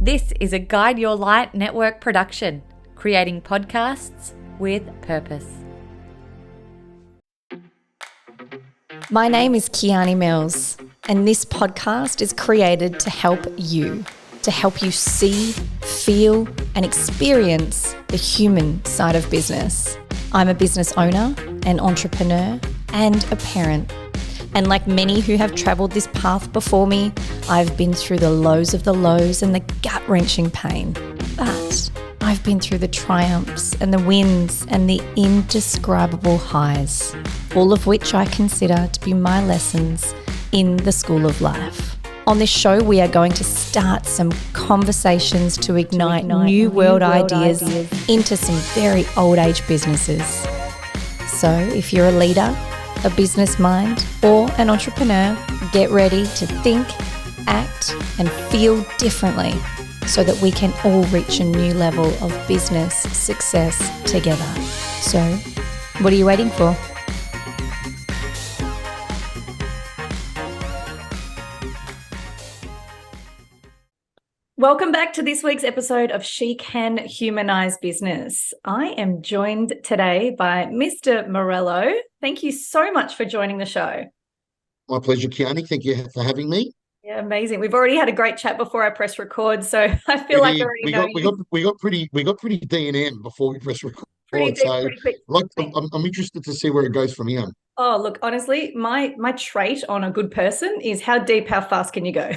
This is a Guide Your Light network production, creating podcasts with purpose. My name is Kiani Mills, and this podcast is created to help you see, feel, and experience the human side of business. I'm a business owner, an entrepreneur, and a parent. And like many who have travelled this path before me, I've been through the lows of the lows and the gut-wrenching pain. But I've been through the triumphs and the wins and the indescribable highs, all of which I consider to be my lessons in the school of life. On this show, we are going to start some conversations to ignite new world ideas into some very old age businesses. So if you're a leader, a business mind, or an entrepreneur, get ready to think, act, and feel differently so that we can all reach a new level of business success together. So, what are you waiting for? Welcome back to this week's episode of She Can Humanise Business. I am joined today by Mr. Morello. Thank you so much for joining the show. My pleasure, Kiani. Thank you for having me. Yeah, amazing. We've already had a great chat before I press record, so I feel like I already know you. We got pretty D&M before we press record. Pretty deep, pretty quick. I'm interested to see where it goes from here. Oh, look, honestly, my trait on a good person is how deep, how fast can you go?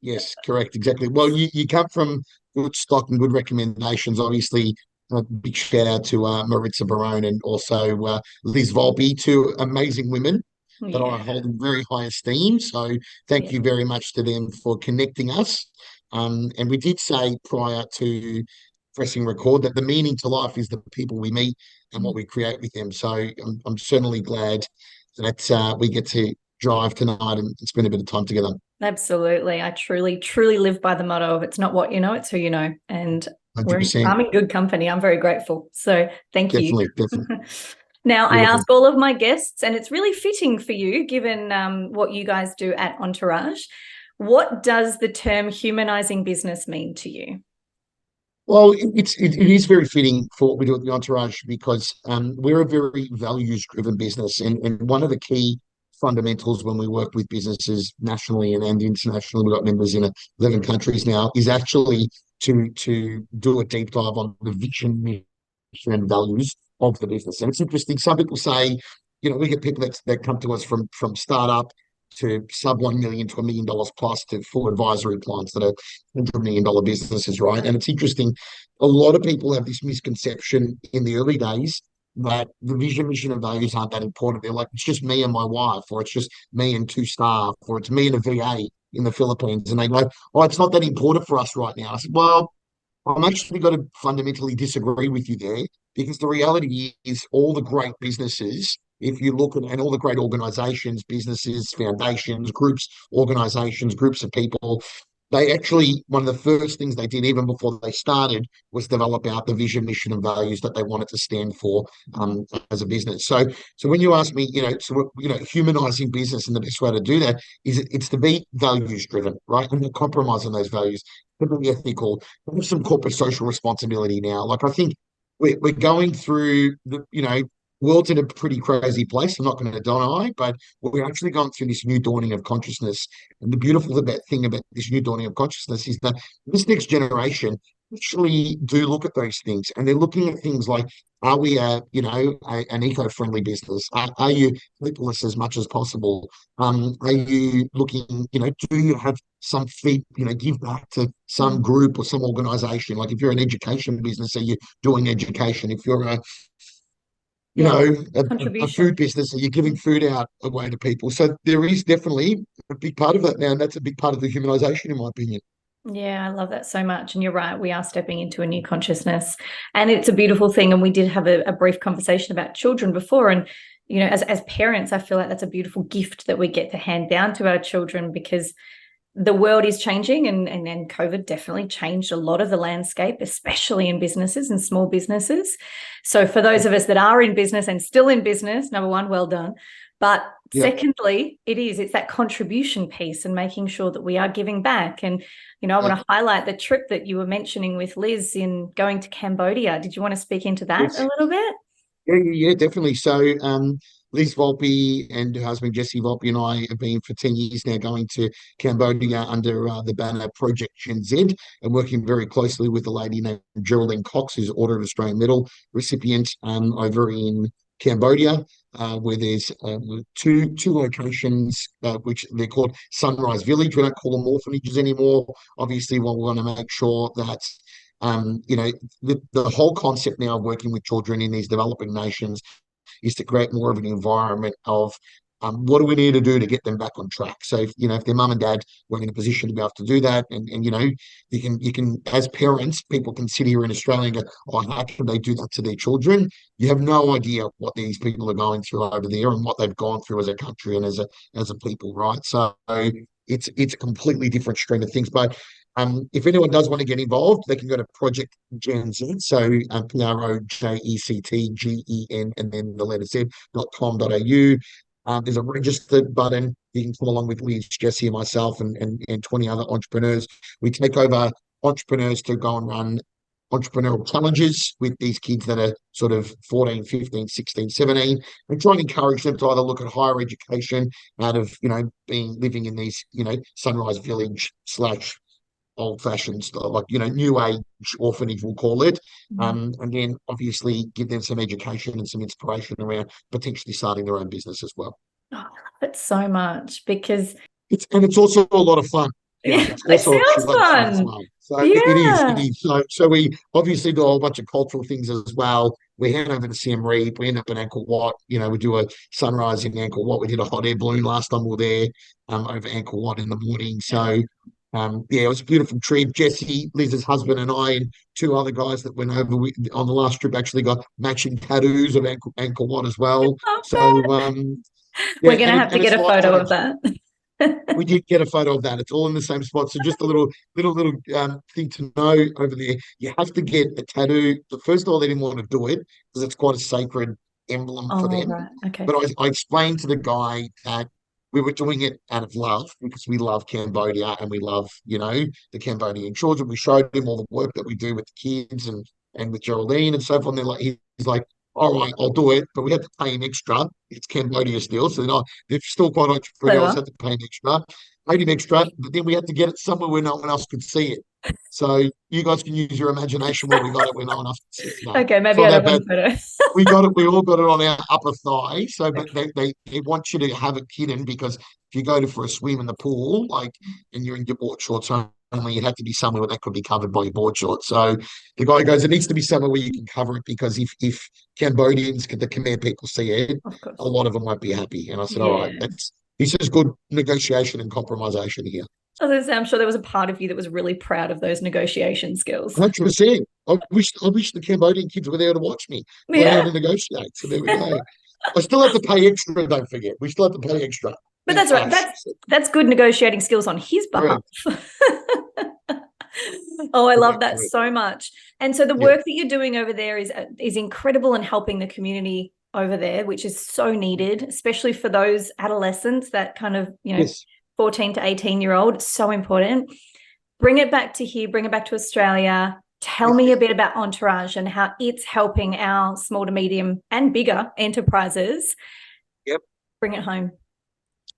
Yes, correct, exactly. Well, you come from good stock and good recommendations. Obviously, a big shout out to Maritza Barone and also Liz Volpe, two amazing women that I hold in very high esteem. So thank you very much to them for connecting us. And we did say prior to pressing record that the meaning to life is the people we meet and what we create with them. So I'm certainly glad that we get to drive tonight and spend a bit of time together. Absolutely. I truly, truly live by the motto of it's not what you know, it's who you know. And I'm in good company. I'm very grateful. So thank you. Definitely. Now, I ask all of my guests, and it's really fitting for you, given what you guys do at Entourage. What does the term humanising business mean to you? Well, it is very fitting for what we do at the Entourage because we're a very values-driven business. And one of the key fundamentals when we work with businesses nationally and internationally, we've got members in 11 countries now, is actually to do a deep dive on the vision, mission, and values of the business. And it's interesting. Some people say, we get people that come to us from startup to sub $1 million to $1 million plus to full advisory clients that are $100 million businesses, right? And it's interesting. A lot of people have this misconception in the early days that the vision, mission, and values aren't that important. They're like, it's just me and my wife, or it's just me and two staff, or it's me and a VA in the Philippines. And they go, oh, it's not that important for us right now. I said, well, I'm actually got to fundamentally disagree with you there, because the reality is all the great businesses, if you look at, and all the great organizations, businesses, foundations, groups, organizations, groups of people, they actually, one of the first things they did even before they started was develop out the vision, mission, and values that they wanted to stand for as a business. So when you ask me, humanizing business, and the best way to do that is it's to be values driven, right? And not compromise on those values, to be ethical, have some corporate social responsibility now. Like, I think we're going through world's in a pretty crazy place, I'm not going to deny, but we're actually going through this new dawning of consciousness. And the beautiful thing about this new dawning of consciousness is that this next generation actually do look at those things, and they're looking at things like, are we an eco-friendly business? Are you peopleless as much as possible? Are you looking, do you have some feed, give back to some group or some organization? Like if you're an education business, are you doing education? If you're a food business, and you're giving food out away to people. So there is definitely a big part of that now, and that's a big part of the humanisation, in my opinion. Yeah, I love that so much. And you're right, we are stepping into a new consciousness, and it's a beautiful thing. And we did have a brief conversation about children before. And, as parents, I feel like that's a beautiful gift that we get to hand down to our children, because the world is changing, and COVID definitely changed a lot of the landscape, especially in businesses and small businesses. So for those of us that are in business and still in business, number one, well done. But Yeah. secondly, it's that contribution piece and making sure that we are giving back. And, I Yeah. want to highlight the trip that you were mentioning with Liz in going to Cambodia. Did you want to speak into that Yes. a little bit? Yeah, definitely. So, Liz Volpe and her husband Jesse Volpe and I have been for 10 years now going to Cambodia under the banner Project Gen Z, and working very closely with a lady named Geraldine Cox, who's Order of Australian Medal recipient over in Cambodia, where there's two locations which they're called Sunrise Village. We don't call them orphanages anymore. Obviously, we want to make sure that the whole concept now of working with children in these developing nations is to create more of an environment of what do we need to do to get them back on track. So if their mum and dad weren't in a position to be able to do that, and you can as parents, people can sit here in Australia and go, oh, how can they do that to their children? You have no idea what these people are going through over there and what they've gone through as a country and as a people, right? So it's a completely different stream of things. But if anyone does want to get involved, they can go to Project Gen Z, so PROJECTGEN and then the letter Z.com.au. There's a registered button. You can come along with Liz, Jesse, and myself, and 20 other entrepreneurs. We take over entrepreneurs to go and run entrepreneurial challenges with these kids that are sort of 14, 15, 16, 17, and try and encourage them to either look at higher education out of, living in these, Sunrise Village slash old-fashioned, like new age orphanage, we'll call it. And then obviously give them some education and some inspiration around potentially starting their own business as well. Oh, I love it so much because it's also a lot of fun. yeah, It's also it a sounds lot of fun as fun. well. So it Yeah. is. So we obviously do a whole bunch of cultural things as well. We head over to Siem Reap. We end up in Angkor Wat. We do a sunrise in Angkor Wat. We did a hot air balloon last time we were there, over Angkor Wat in the morning. So it was a beautiful trip. Jesse, Liz's husband, and I, and two other guys that went over on the last trip actually got matching tattoos of Angkor Wat as well. Love So We're going to have to and get it's a life photo of changing. that. We did get a photo of that. It's all in the same spot. So just a little thing to know over there. You have to get a tattoo. First of all, they didn't want to do it because it's quite a sacred emblem for Oh, them. right. Okay. But I explained to the guy that we were doing it out of love because we love Cambodia and we love, the Cambodian children. We showed him all the work that we do with the kids and with Geraldine and so forth. And they're like, he's like, all right, I'll do it, but we had to pay him extra. It's Cambodia still, so they're still quite entrepreneurial, so Clever. had to pay him extra. Paid him extra, but then we had to get it somewhere where no one else could see it. So you guys can use your imagination where we got it where no one else could see it. No, Okay, it's maybe not I'd that have bad. one photo. We got it. We all got it on our upper thigh. So, but they want you to have it hidden because if you go for a swim in the pool, like, and you're in your board shorts only, it had to be somewhere where that could be covered by your board shorts. So the guy goes, it needs to be somewhere where you can cover it because if Cambodians, the Khmer people see it, Of course. a lot of them won't be happy. And I said, all right, Yeah. this is good negotiation and compromisation here. I was going to say, I'm sure there was a part of you that was really proud of those negotiation skills. 100%. I wish the Cambodian kids were there to watch me learn how to negotiate. So there we go. I still have to pay extra, don't forget. We still have to pay extra. But that's right. That's good negotiating skills on his behalf. Oh, I love that so much. And so the work that you're doing over there is incredible in helping the community over there, which is so needed, especially for those adolescents that kind of, 14 to 18-year-old. It's so important. Bring it back to here, bring it back to Australia. Tell me a bit about Entourage and how it's helping our small to medium and bigger enterprises. Yep. Bring it home.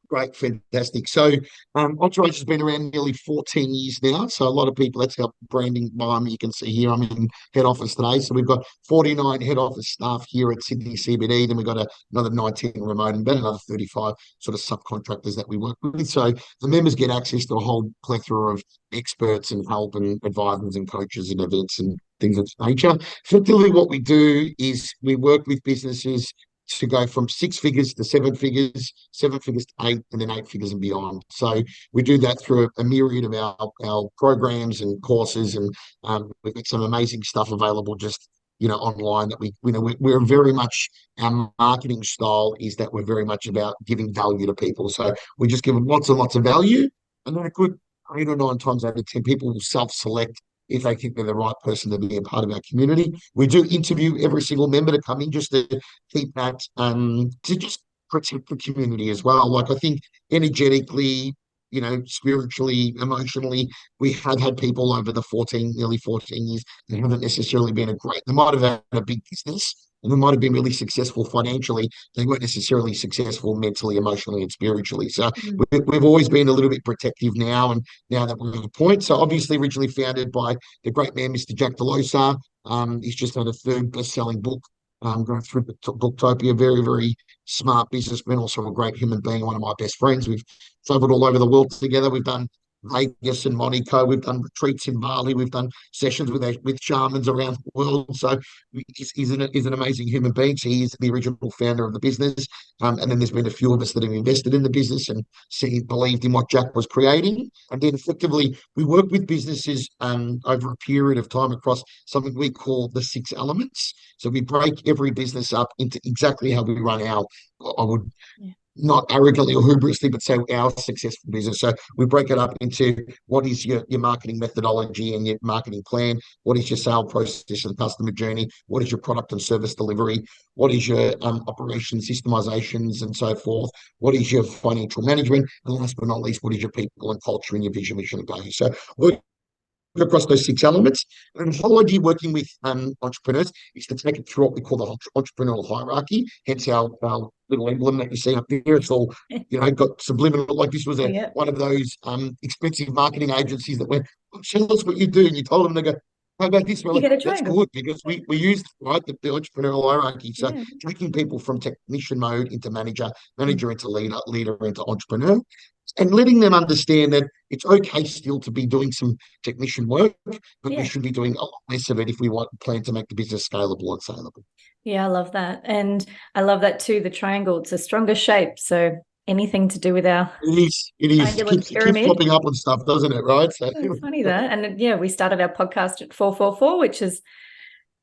Great, fantastic. So Entourage has been around nearly 14 years now. So a lot of people, that's our branding behind me. You can see here, I'm in head office today. So we've got 49 head office staff here at Sydney CBD. Then we've got another 19 remote and about another 35 sort of subcontractors that we work with. So the members get access to a whole plethora of experts and help and advisors and coaches and events and things of that nature. Effectively, what we do is we work with businesses to go from 6 figures to 7 figures, 7 figures to 8, and then 8 figures and beyond. So we do that through a myriad of our programs and courses, and we've got some amazing stuff available just online that we're very much, our marketing style is that we're very much about giving value to people. So we just give them lots and lots of value, and then a good 8 or 9 times out of 10 people will self-select if they think they're the right person to be a part of our community. We do interview every single member to come in just to keep that, to just protect the community as well. Like I think energetically, spiritually, emotionally, we have had people over the nearly 14 years that haven't necessarily been they might have had a big business and they might have been really successful financially. They weren't necessarily successful mentally, emotionally, and spiritually. So we've always been a little bit protective now, and now that we're at a point. So obviously originally founded by the great man, Mr. Jack Delosa. He's just had a third best-selling book, going through Booktopia. Very, very smart businessman, also a great human being, one of my best friends. We've traveled all over the world together. We've done Vegas and Monaco. We've done retreats in Bali. We've done sessions with shamans around the world. So he's an amazing human being. So he is the original founder of the business. And then there's been a few of us that have invested in the business and believed in what Jack was creating. And then effectively, we work with businesses over a period of time across something we call the 6 elements. So we break every business up into exactly how we run I would not arrogantly or hubrisly, but say our successful business. So we break it up into what is your marketing methodology and your marketing plan, what is your sale process and customer journey, what is your product and service delivery, what is your operation systemizations and so forth, what is your financial management, and last but not least, what is your people and culture and your vision, mission, and value. So we're across those 6 elements. And the whole idea working with entrepreneurs is to take it through what we call the entrepreneurial hierarchy, hence our little emblem that you see up there. It's all, got subliminal, like this was one of those expensive marketing agencies that went, show us what you do. And you told them, they go, how about this? We're like, that's good, because we used the entrepreneurial hierarchy. So taking people from technician mode into manager into leader into entrepreneur, and letting them understand that it's okay still to be doing some technician work, but we should be doing a lot less of it if we plan to make the business scalable and saleable. Yeah, I love that. And I love that too, the triangle. It's a stronger shape. So anything to do with our It is. It keeps popping up on stuff, doesn't it? Right? So it's funny that. And we started our podcast at 444, which is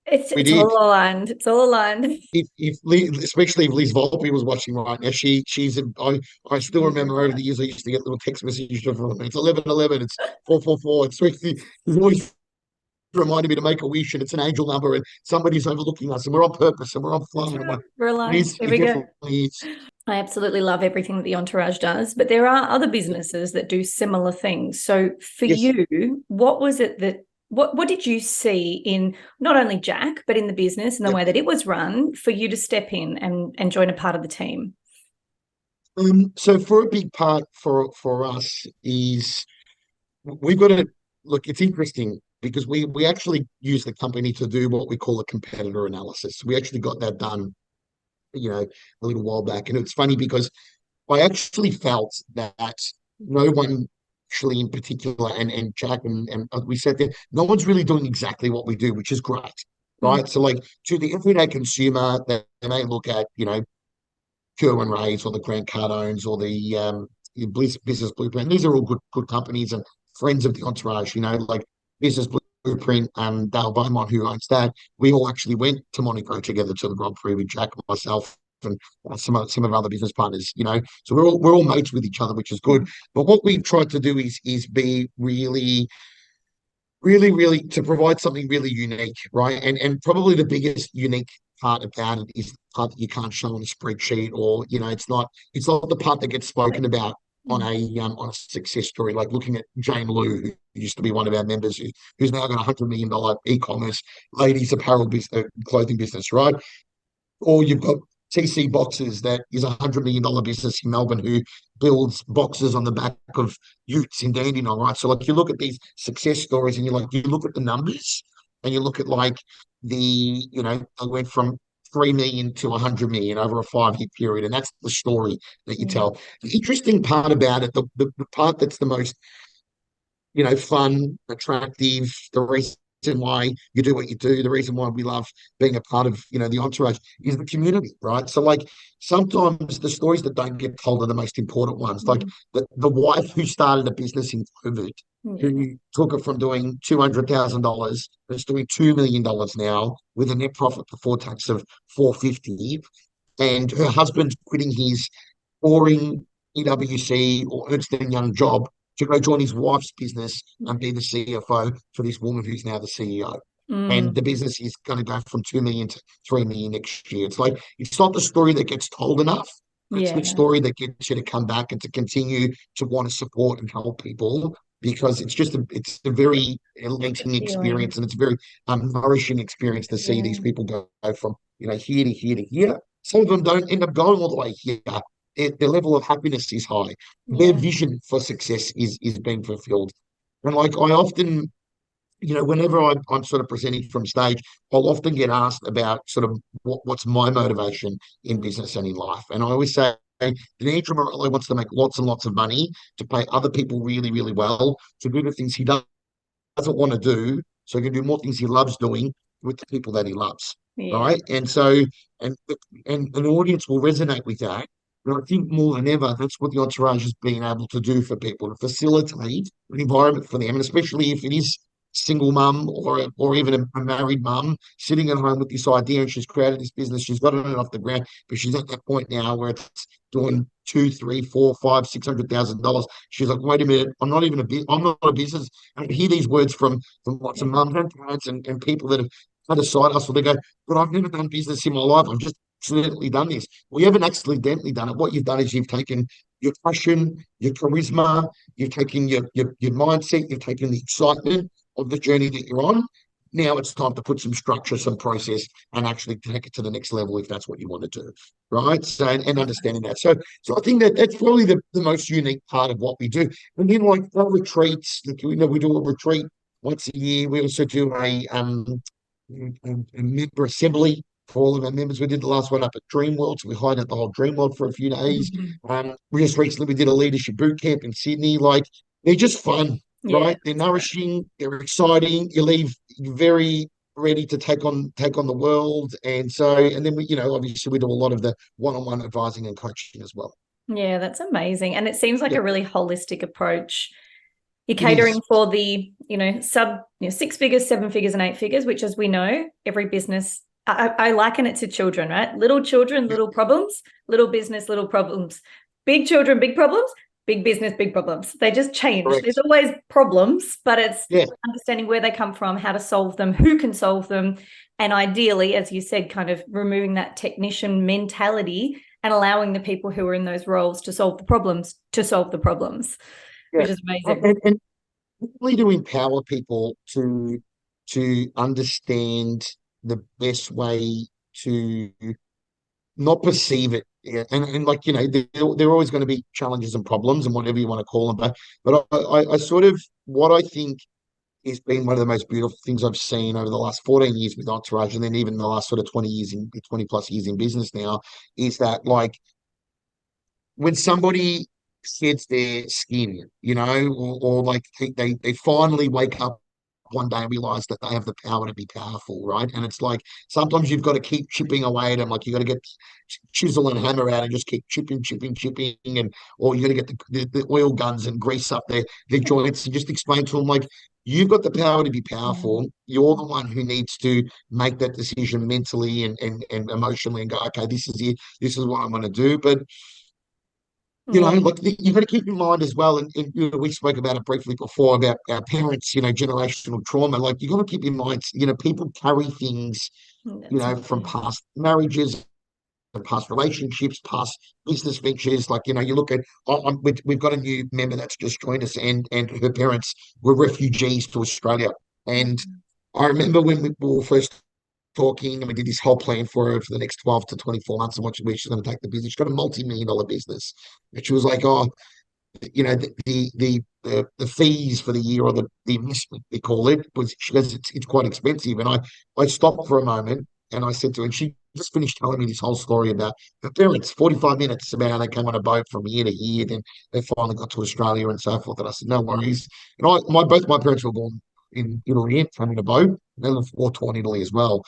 it's all aligned. It's all aligned. Especially if Liz Volpe was watching right now, I still remember over the years I used to get little text messages from her. It's 11:11. It's 444. It's always reminding me to make a wish, and it's an angel number, and somebody's overlooking us, and we're on purpose, and we're on flow. Right. We're aligned. There we go. I absolutely love everything that the Entourage does, but there are other businesses that do similar things. So for you, what was it that what did you see in not only Jack, but in the business and the way that it was run for you to step in and join a part of the team? So for a big part for us is we've got to look, it's interesting because we actually use the company to do what we call a competitor analysis. We actually got that done, a little while back. And it's funny because I actually felt that no one actually in particular, and Jack and we said that no one's really doing exactly what we do, which is great, right? So like to the everyday consumer, they may look at, Pure and Rays or the Grant Cardones or the Business Blueprint. These are all good companies and friends of the Entourage, like Business Blueprint and Dale Beaumont, who owns that. We all actually went to Monaco together to the Grand Prix with Jack, myself, and some of our other business partners, so we're all mates with each other, which is good. But what we've tried to do is be really, really, really to provide something really unique, right? And probably the biggest unique part about it is the part that you can't show on a spreadsheet, or it's not the part that gets spoken about on a success story, like looking at Jane Lou, who used to be one of our members, who's now got $100 million e-commerce ladies apparel clothing business, right? Or you've got TC Boxes, that is $100 million business in Melbourne, who builds boxes on the back of utes in Dandenong, right? So like you look at these success stories and you look at the numbers and you look at they went from 3 million to 100 million over a 5-year period. And that's the story that you tell. The interesting part about it, the part that's the most, fun, attractive, the reason why you do what you do, the reason why we love being a part of, the Entourage is the community, right? So like sometimes the stories that don't get told are the most important ones. Like the wife who started a business in COVID, who took it from doing $200,000, it's doing $2 million now with a net profit before tax of $450, and her husband's quitting his boring PwC or Ernst & Young job to go join his wife's business and be the CFO for this woman who's now the CEO. And the business is going to go from 2 million to 3 million next year. It's like, it's not the story that gets told enough. It's the Yeah. story that gets you to come back and to continue to want to support and help people, because it's a very It's enlightening appealing. experience, and it's a very nourishing experience to see these Yeah. people go from here to here to here. Some of them don't end up going all the way here. Their level of happiness is high. Their Yeah. vision for success is being fulfilled. And like I often, whenever I'm sort of presenting from stage, I'll often get asked about sort of what's my motivation in business and in life. And I always say, Andrew Morello wants to make lots and lots of money, to pay other people really, really well, to do the things he doesn't want to do, so he can do more things he loves doing with the people that he loves. Yeah. Right. And so, and an audience will resonate with that. And I think more than ever, that's what the Entourage has been able to do for people, to facilitate an environment for them. And especially if it is single mum, or even a married mum sitting at home with this idea, and she's created this business, she's got it off the ground, but she's at that point now where it's doing two, three, four, five, $600,000. She's like, wait a minute, I'm not a business. And I hear these words from lots of Yeah. mums and parents and people that have had a side hustle. They go, but I've never done business in my life. I've just accidentally done this. Well, you haven't accidentally done it. What you've done is you've taken your passion, your charisma, you've taken your mindset, you've taken the excitement of the journey that you're on. Now it's time to put some structure, some process, and actually take it to the next level if that's what you want to do, right? So, and understanding that. So I think that's probably the most unique part of what we do. And then like our retreats, we do a retreat once a year. We also do a member assembly for all of our members. We did the last one up at Dreamworld, so we hired out the whole Dreamworld for a few days. We just recently we did a leadership boot camp in Sydney. Like, they're just fun, Yeah. right? They're nourishing, they're exciting. You leave very ready to take on the world. And so, and then we, obviously we do a lot of the one-on-one advising and coaching as well. Yeah, that's amazing. And it seems like Yeah, a really holistic approach. You're it is. catering for the, sub 6 figures, 7 figures, and 8 figures, which, as we know, every business, I liken it to children, right? Little children, Yeah, little problems, little business, little problems, big children, big problems, big business, big problems. They just change. There's correct. always problems, but it's Yeah, understanding where they come from, how to solve them, who can solve them. And ideally, as you said, kind of removing that technician mentality and allowing the people who are in those roles to solve the problems, yeah. which is And, amazing. and, and really to empower people to understand the best way to not perceive it. Yeah. And like, there are always going to be challenges and problems and whatever you want to call them. But I sort of, what I think has been one of the most beautiful things I've seen over the last 14 years with Entourage, and then even the last sort of 20 plus years in business now, is that like when somebody sheds their skin, or like they finally wake up one day and realize that they have the power to be powerful, right? And it's like sometimes you've got to keep chipping away at them, like you got to get chisel and hammer out and just keep chipping, and or you got to get the oil guns and grease up their joints and just explain to them like you've got the power to be Yeah. powerful. You're the one who needs to make that decision mentally and emotionally and go, okay, this is it, this is what I'm going to do. But Yeah. like you've got to keep in mind as well, and we spoke about it briefly before about our parents, generational trauma. Like you got to keep in mind, people carry things, That's from important. past marriages and past relationships, past business ventures. Like, you look at, we've got a new member that's just joined us, and her parents were refugees to Australia. And I remember when we were first talking, and we did this whole plan for her for the next 12 to 24 months and where she's going to take the business. She's got a multi-million dollar business. And she was like, oh, the fees for the year, or the investment they call it, was, she goes, it's quite expensive. And I stopped for a moment and I said to her, and she just finished telling me this whole story about her parents, 45 minutes about how they came on a boat from here to here, then they finally got to Australia and so forth. And I said, no worries. And both my parents were born in Italy, from in a boat. They were taught in Italy as well.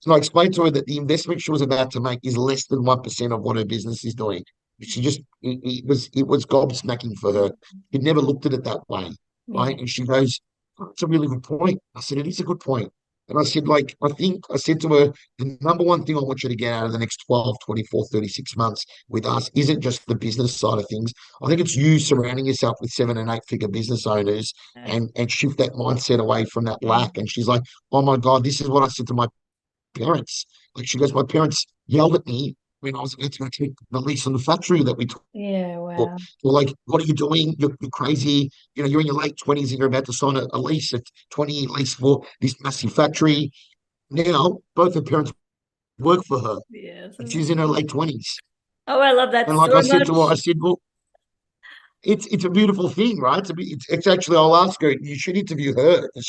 So I explained to her that the investment she was about to make is less than 1% of what her business is doing. She just, it was gobsmacking for her. She'd never looked at it that way, Yeah. right? And she goes, "Oh, that's a really good point." I said, it is a good point. And I said, like, I said to her, the number one thing I want you to get out of the next 12, 24, 36 months with us isn't just the business side of things. I think it's you surrounding yourself with 7 and 8 figure business owners, and shift that mindset away from that lack. And she's like, oh my God, this is what I said to my parents. Like, she goes, my parents yelled at me when I was going to take the lease on the factory that we took. Yeah, They're wow. like, what are you doing? You're crazy. You're in your late 20s and you're about to sign a lease, a 20-year lease for this massive factory. Now, both her parents work for her, Yes. and she's in her late 20s. Oh, I love that And like so I said to her, I much. said, well, it's a beautiful thing, right? It's actually, I'll ask her, you should interview her. Oh,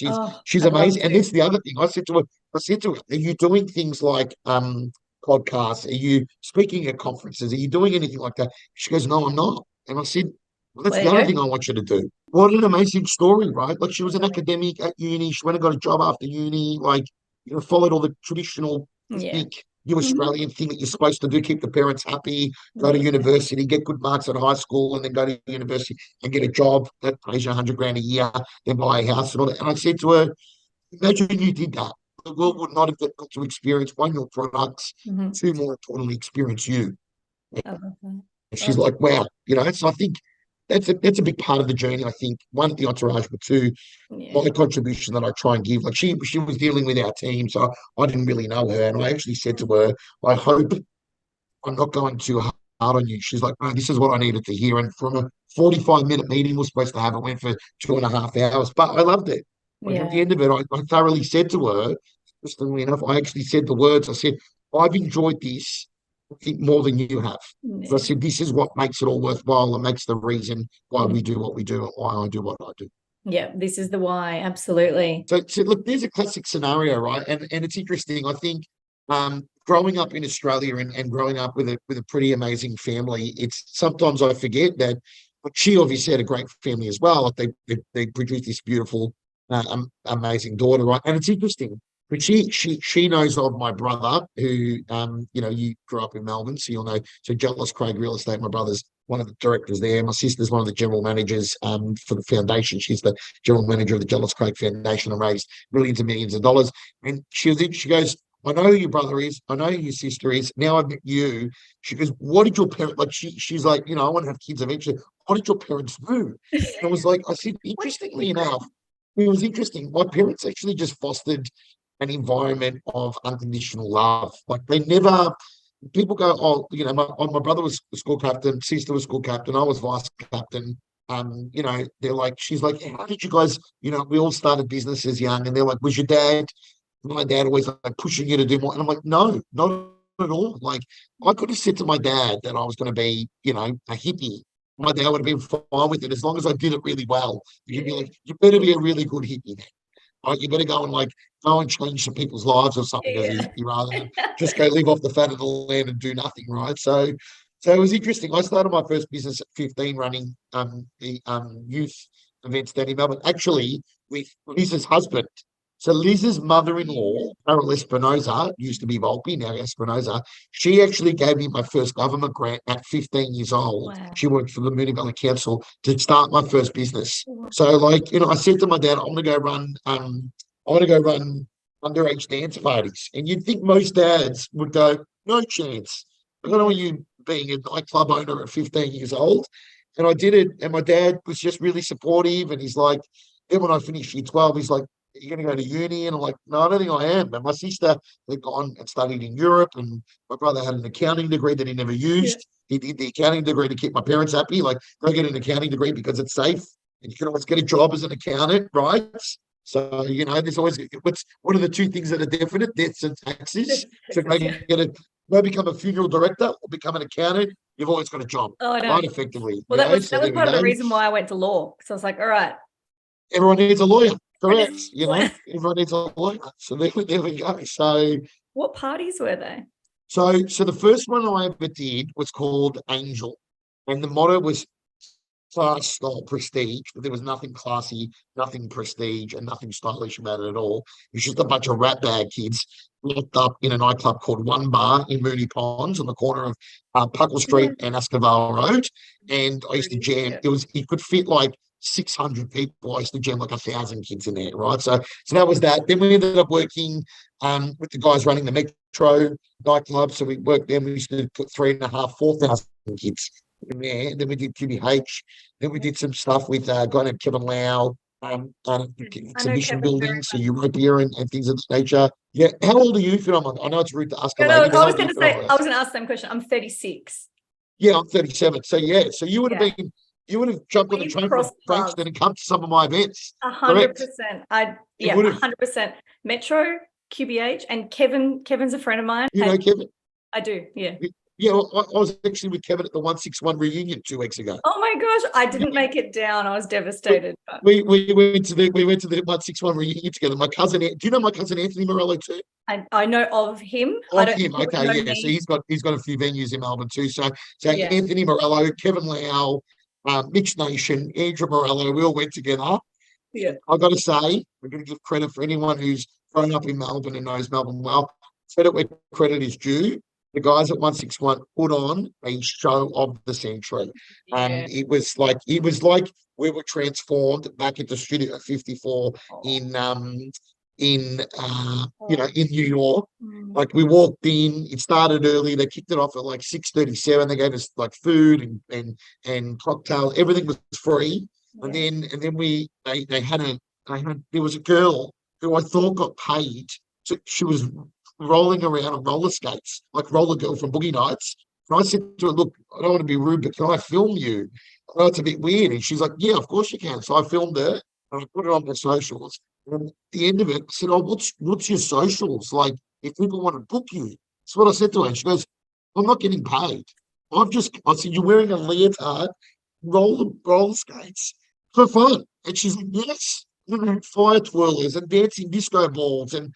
She's I'd love amazing. And to. that's the other thing. I said to her, are you doing things like podcasts? Are you speaking at conferences? Are you doing anything like that? She goes, no, I'm not. And I said, well, that's There the you other go. thing I want you to do. What an amazing story, right? Like she was an Totally. academic at uni. She went and got a job after uni, like, followed all the traditional Yeah. ethnic New Mhm. Australian thing that you're supposed to do, keep the parents happy, go to Yeah. university, get good marks at high school, and then go to university and get a job that pays you 100 grand a year, then buy a house and all that. And I said to her, imagine you did that. The world would not have got to experience one, your products, Mhm. two, more importantly, experience you. I love that. And she's Oh, like, wow, so I think that's a big part of the journey. I think one, the entourage, but two, yeah. my contribution that I try and give. Like she was dealing with our team, so I didn't really know her. And I actually said to her, I hope I'm not going too hard on you. She's like, no, this is what I needed to hear. And from a 45-minute meeting we're supposed to have, it went for 2.5 hours. But I loved it. Like at the Yeah. end of it, I thoroughly said to her, interestingly enough, I actually said the words, I said, I've enjoyed this, I think, more than you have. So I Yeah. said, this is what makes it all worthwhile and makes the reason why Mm. we do what we do and why I do what I do. Yeah. This is the why. Absolutely. So look, there's a classic scenario, right? And it's interesting. I think growing up in Australia and growing up with a pretty amazing family, it's sometimes I forget that. But she obviously had a great family as well. Like they produced this beautiful, amazing daughter, right? And it's interesting. But she knows of my brother who you grew up in Melbourne, so you'll know. So Jealous Craig Real Estate, my brother's one of the directors there. My sister's one of the general managers for the foundation. She's the general manager of the Jealous Craig Foundation and raised millions and millions of dollars. And she goes, I know who your brother is. I know who your sister is. Now I've met you. She goes, what did your parents, like, she's like, I want to have kids eventually. What did your parents do? And I was like, I said, interestingly enough, it was interesting. My parents actually just fostered an environment of unconditional love. Like they never, people go, oh, my brother was school captain, sister was school captain, I was vice captain. They're like, she's like, how did you guys, we all started businesses young, and they're like, was your dad, my dad always like pushing you to do more? And I'm like, no, not at all. Like I could have said to my dad that I was going to be, a hippie. My dad would have been fine with it as long as I did it really well. He'd be like, you better be a really good hippie now. Right? You better go and change some people's lives or something, does Yeah. he rather than just go live off the fat of the land and do nothing, right? So it was interesting. I started my first business at 15 running the youth events down in Melbourne, actually with Liz's husband. So Liz's mother-in-law, Carol Espinoza, used to be Volpe, now Espinoza, she actually gave me my first government grant at 15 years old. Wow. She worked for the Moonee Valley Council to start my first business. So like, I said to my dad, I want to go run underage dance parties. And you'd think most dads would go, no chance. I don't know you being a nightclub owner at 15 years old. And I did it. And my dad was just really supportive. And he's like, then when I finished year 12, he's like, you're going to go to uni? And I'm like, no, I don't think I am. And my sister had gone and studied in Europe. And my brother had an accounting degree that he never Yeah. used. He did the accounting degree to keep my parents happy. Like, go get an accounting degree because it's safe. And you can always get a job as an accountant, right? So, there's always, what are the two things that are definite? Deaths and taxes. So Yeah. go become a funeral director or become an accountant. You've always got a job, Oh, I know. right? Effectively. Well, So that was there we part of the go. reason why I went to law. So I was like, all right. Everyone needs a lawyer, correct? What Everyone needs a lawyer. So there we go. So parties were they? so the first one I ever did was called Angel. And the motto was class, style, prestige, but there was nothing classy, nothing prestige, and nothing stylish about it at all. It was just a bunch of rat bag kids locked up in a nightclub called One Bar in Moonee Ponds on the corner of Puckle Street and Askervale Road. And I used to jam. Yeah. It could fit like 600 people. I used to jam like 1,000 kids in there, right? So that was that. Then we ended up working with the guys running the Metro nightclub. So we worked there. We used to put 3,500, 4,000 kids in there. And then we did QBH. Then we did some stuff with a guy named Kevin Lau. and I know exhibition Kevin very building, so Europea and things of this nature. Yeah. How old are you, if you don't mind? I know it's rude to ask a much. lady, No, but I how was old are you, going if to you don't say, mind I asking? was going to ask the same question. I'm 36. Yeah, I'm 37. So yeah, so Yeah. you would have jumped on the We've train from crossed paths. Frankston and come to some of my events. Correct. 100%. You would have. 100%. Metro, QBH, and Kevin's a friend of mine. You And know, Kevin. I do, yeah. Yeah, I was actually with Kevin at the 161 reunion 2 weeks ago. Oh my gosh, I didn't make it down. I was devastated. But We went to the 161 reunion together. My cousin, do you know my cousin Anthony Morello too? I know of him. I Of don't him, think okay, know yeah. So me. he's got a few venues in Melbourne too. So Yeah, Anthony Morello, Kevin Lau, Mitch Nation, Andrew Morello, we all went together. yeah. I've got to say, we're going to give credit for anyone who's grown up in Melbourne and knows Melbourne well. Credit where credit is due. The guys at 161 put on a show of the century. Yeah. It was like we were transformed back into Studio 54 Oh, in in oh. in New York. Mm. Like we walked in, it started early. They kicked it off at like 6:37. They gave us like food and cocktails. Everything was free. And Yeah. then there was a girl who I thought got paid. She was rolling around on roller skates, like Roller Girl from Boogie Nights. And I said to her, "Look, I don't want to be rude, but can I film you?" I know it's a bit weird. And she's like, "Yeah, of course you can." So I filmed her and I put it on my socials. And at the end of it, I said, "Oh, what's your socials? Like, if people want to book you." That's what I said to her. And she goes, "I'm not getting paid. I said, "You're wearing a leotard, roller skates for fun." And she's like, "Yes." Fire twirlers and dancing disco balls and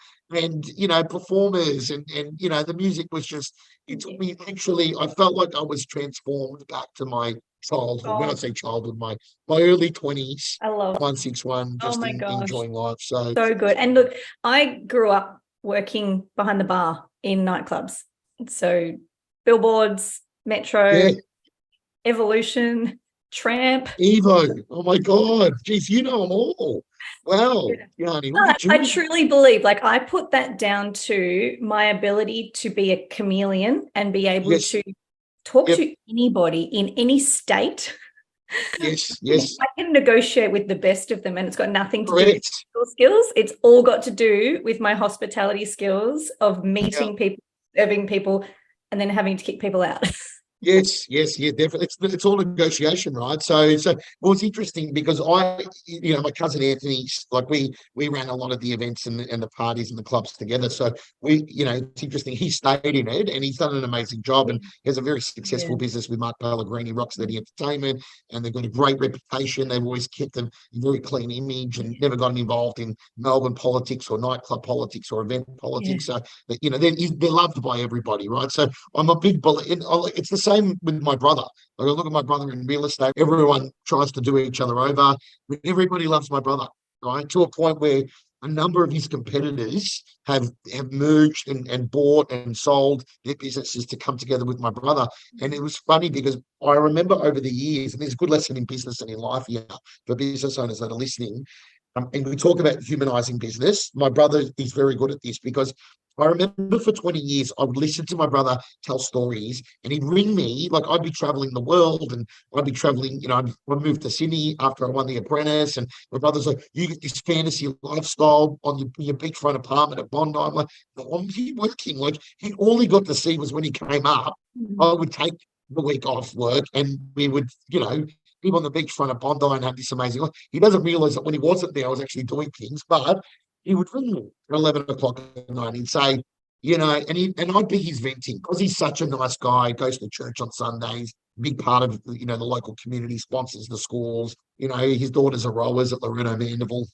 performers and the music was just, it took me, actually, I felt like I was transformed back to my childhood. When I Oh, say childhood, my early 20s, I love. 161, Oh just my gosh, enjoying life. So so good. And look, I grew up working behind the bar in nightclubs. So billboards, yeah, Metro, Evolution, Tramp. Evo, oh my God, geez, you know them all. Wow, Yanni, look But at I you. truly believe, like, I put that down to my ability to be a chameleon and be able Yes, to talk yep, to anybody in any state. yes, yes, I can negotiate with the best of them, and it's got nothing to do with correct. technical skills. It's all got to do with my hospitality skills of Yeah. meeting people, serving people, and then having to kick people out. Yes, yes, yeah, definitely. It's all negotiation, right? So well, it's interesting because my cousin Anthony's, like we ran a lot of the events and the parties and the clubs together. So it's interesting. He stayed in it and he's done an amazing job and he has a very Yeah. successful business with Mark Pellegrini, Rocksteady Entertainment, and they've got a great reputation. They've always kept a very clean image and never gotten involved in Melbourne politics or nightclub politics or event Yeah. politics. So they're loved by everybody, right? So I'm a big bully. It's the same with my brother. Like I look at my brother in real estate. Everyone tries to do each other over. But everybody loves my brother, right? To a point where a number of his competitors have merged and bought and sold their businesses to come together with my brother. And it was funny because I remember over the years, and there's a good lesson in business and in life here for business owners that are listening. And we talk about humanizing business. My brother is very good at this because I remember for 20 years, I would listen to my brother tell stories and he'd ring me, like I'd be traveling the world and I'd be traveling, I'd moved to Sydney after I won the Apprentice. And my brother's like, "You get this fantasy lifestyle on your beachfront apartment at Bondi." I'm like, "I'm here working." Like all he got to see was when he came up, I would take the week off work and we would, live on the beachfront at Bondi and have this amazing life. He doesn't realize that when he wasn't there, I was actually doing things, but he would ring me at 11 o'clock at night. He'd say, and I'd be his venting because he's such a nice guy, goes to church on Sundays, big part of, the local community, sponsors the schools. His daughters are rowers at Loretto Mandeville.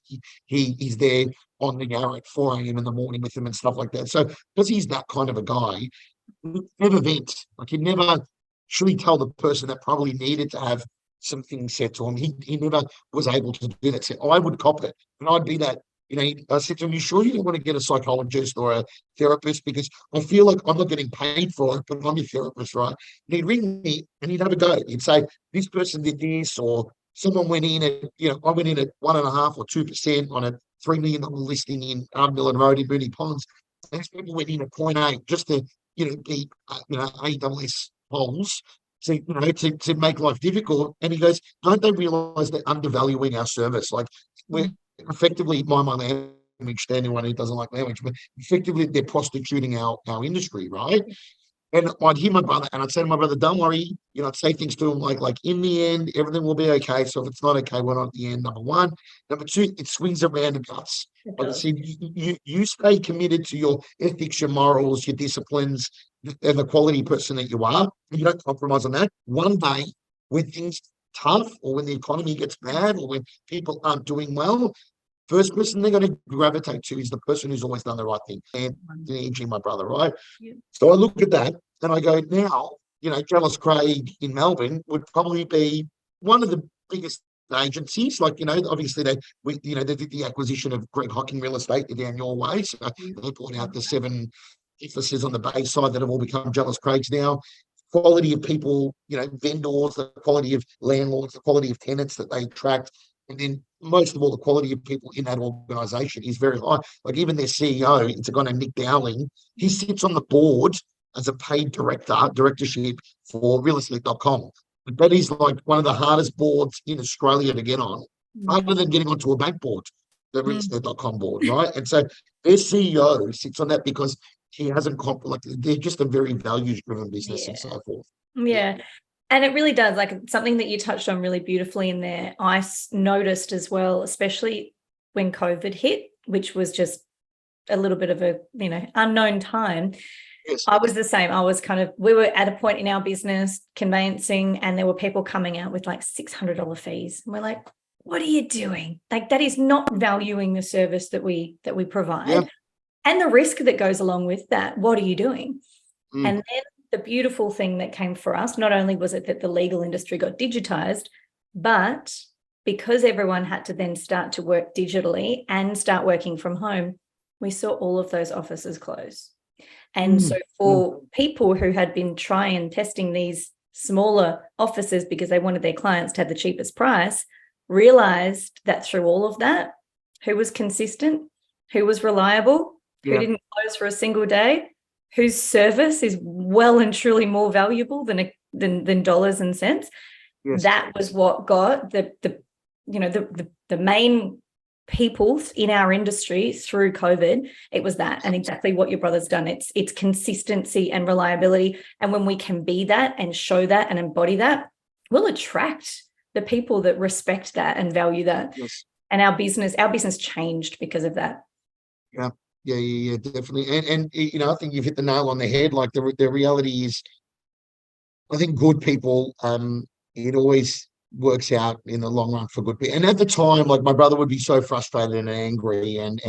He's there on the hour at 4 a.m. in the morning with them and stuff like that. So because he's that kind of a guy, he'd never vent. Like he'd never actually tell the person that probably needed to have some things said to him. He never was able to do that. So I would cop it. And I'd be that, I said to him, "You sure you don't want to get a psychologist or a therapist? Because I feel like I'm not getting paid for it, but I'm your therapist, right?" And he'd ring me and he'd have a go. He'd say, "This person did this," or someone went in at, I went in at 1.5% or 2% on a $3 million listing in Ardmillan Road in Moonee Ponds. These people went in at 0.8 just to, beat, AWS polls. To make life difficult. And he goes, "Don't they realize they're undervaluing our service? Like we're effectively, my language to anyone who doesn't like language, but effectively they're prostituting our industry, right? And I'd hear my brother, and I'd say to my brother, "Don't worry." I'd say things to him like in the end, everything will be okay. So if it's not okay, we're not at the end. Number one. Number two, it swings around and guts. Like I said, you stay committed to your ethics, your morals, your disciplines, and the quality person that you are. And you don't compromise on that. One day, when things tough, or when the economy gets bad, or when people aren't doing well, first person they're going to gravitate to is the person who's always done the right thing. And E.g., my brother, right? Yeah. So I look at that and I go, now, Jealous Craig in Melbourne would probably be one of the biggest agencies. Like, obviously they did the acquisition of Greg Hocking Real Estate down your way. So they brought out the 7 offices on the Bayside that have all become Jealous Craigs now. Quality of people, vendors, the quality of landlords, the quality of tenants that they attract. And then most of all, the quality of people in that organisation is very high. Like even their CEO, it's a guy named Nick Dowling. He sits on the board as a paid directorship for realestate.com. But that is like one of the hardest boards in Australia to get on, other than getting onto a bank board, the realestate.com board, right? And so their CEO sits on that because he hasn't they're just a very values-driven business and so forth. Yeah. And it really does, like something that you touched on really beautifully in there. I noticed as well, especially when COVID hit, which was just a little bit of a, unknown time. Yes. I was the same. We were at a point in our business conveyancing, and there were people coming out with like $600 fees. And we're like, what are you doing? Like that is not valuing the service that we provide. Yeah. And the risk that goes along with that. What are you doing? And then the beautiful thing that came for us, not only was it that the legal industry got digitized, but because everyone had to then start to work digitally and start working from home, we saw all of those offices close. And so for people who had been trying testing these smaller offices because they wanted their clients to have the cheapest price, realized that through all of that, who was consistent, who was reliable, who didn't close for a single day, whose service is well and truly more valuable than dollars and cents. Yes. That was what got the main people in our industry through COVID. It was that, and exactly what your brother's done. It's consistency and reliability. And when we can be that and show that and embody that, we'll attract the people that respect that and value that. Yes. And our business changed because of that. Yeah. Yeah, definitely. And I think you've hit the nail on the head. Like the reality is, I think good people, it always works out in the long run for good people. And at the time, like my brother would be so frustrated and angry, and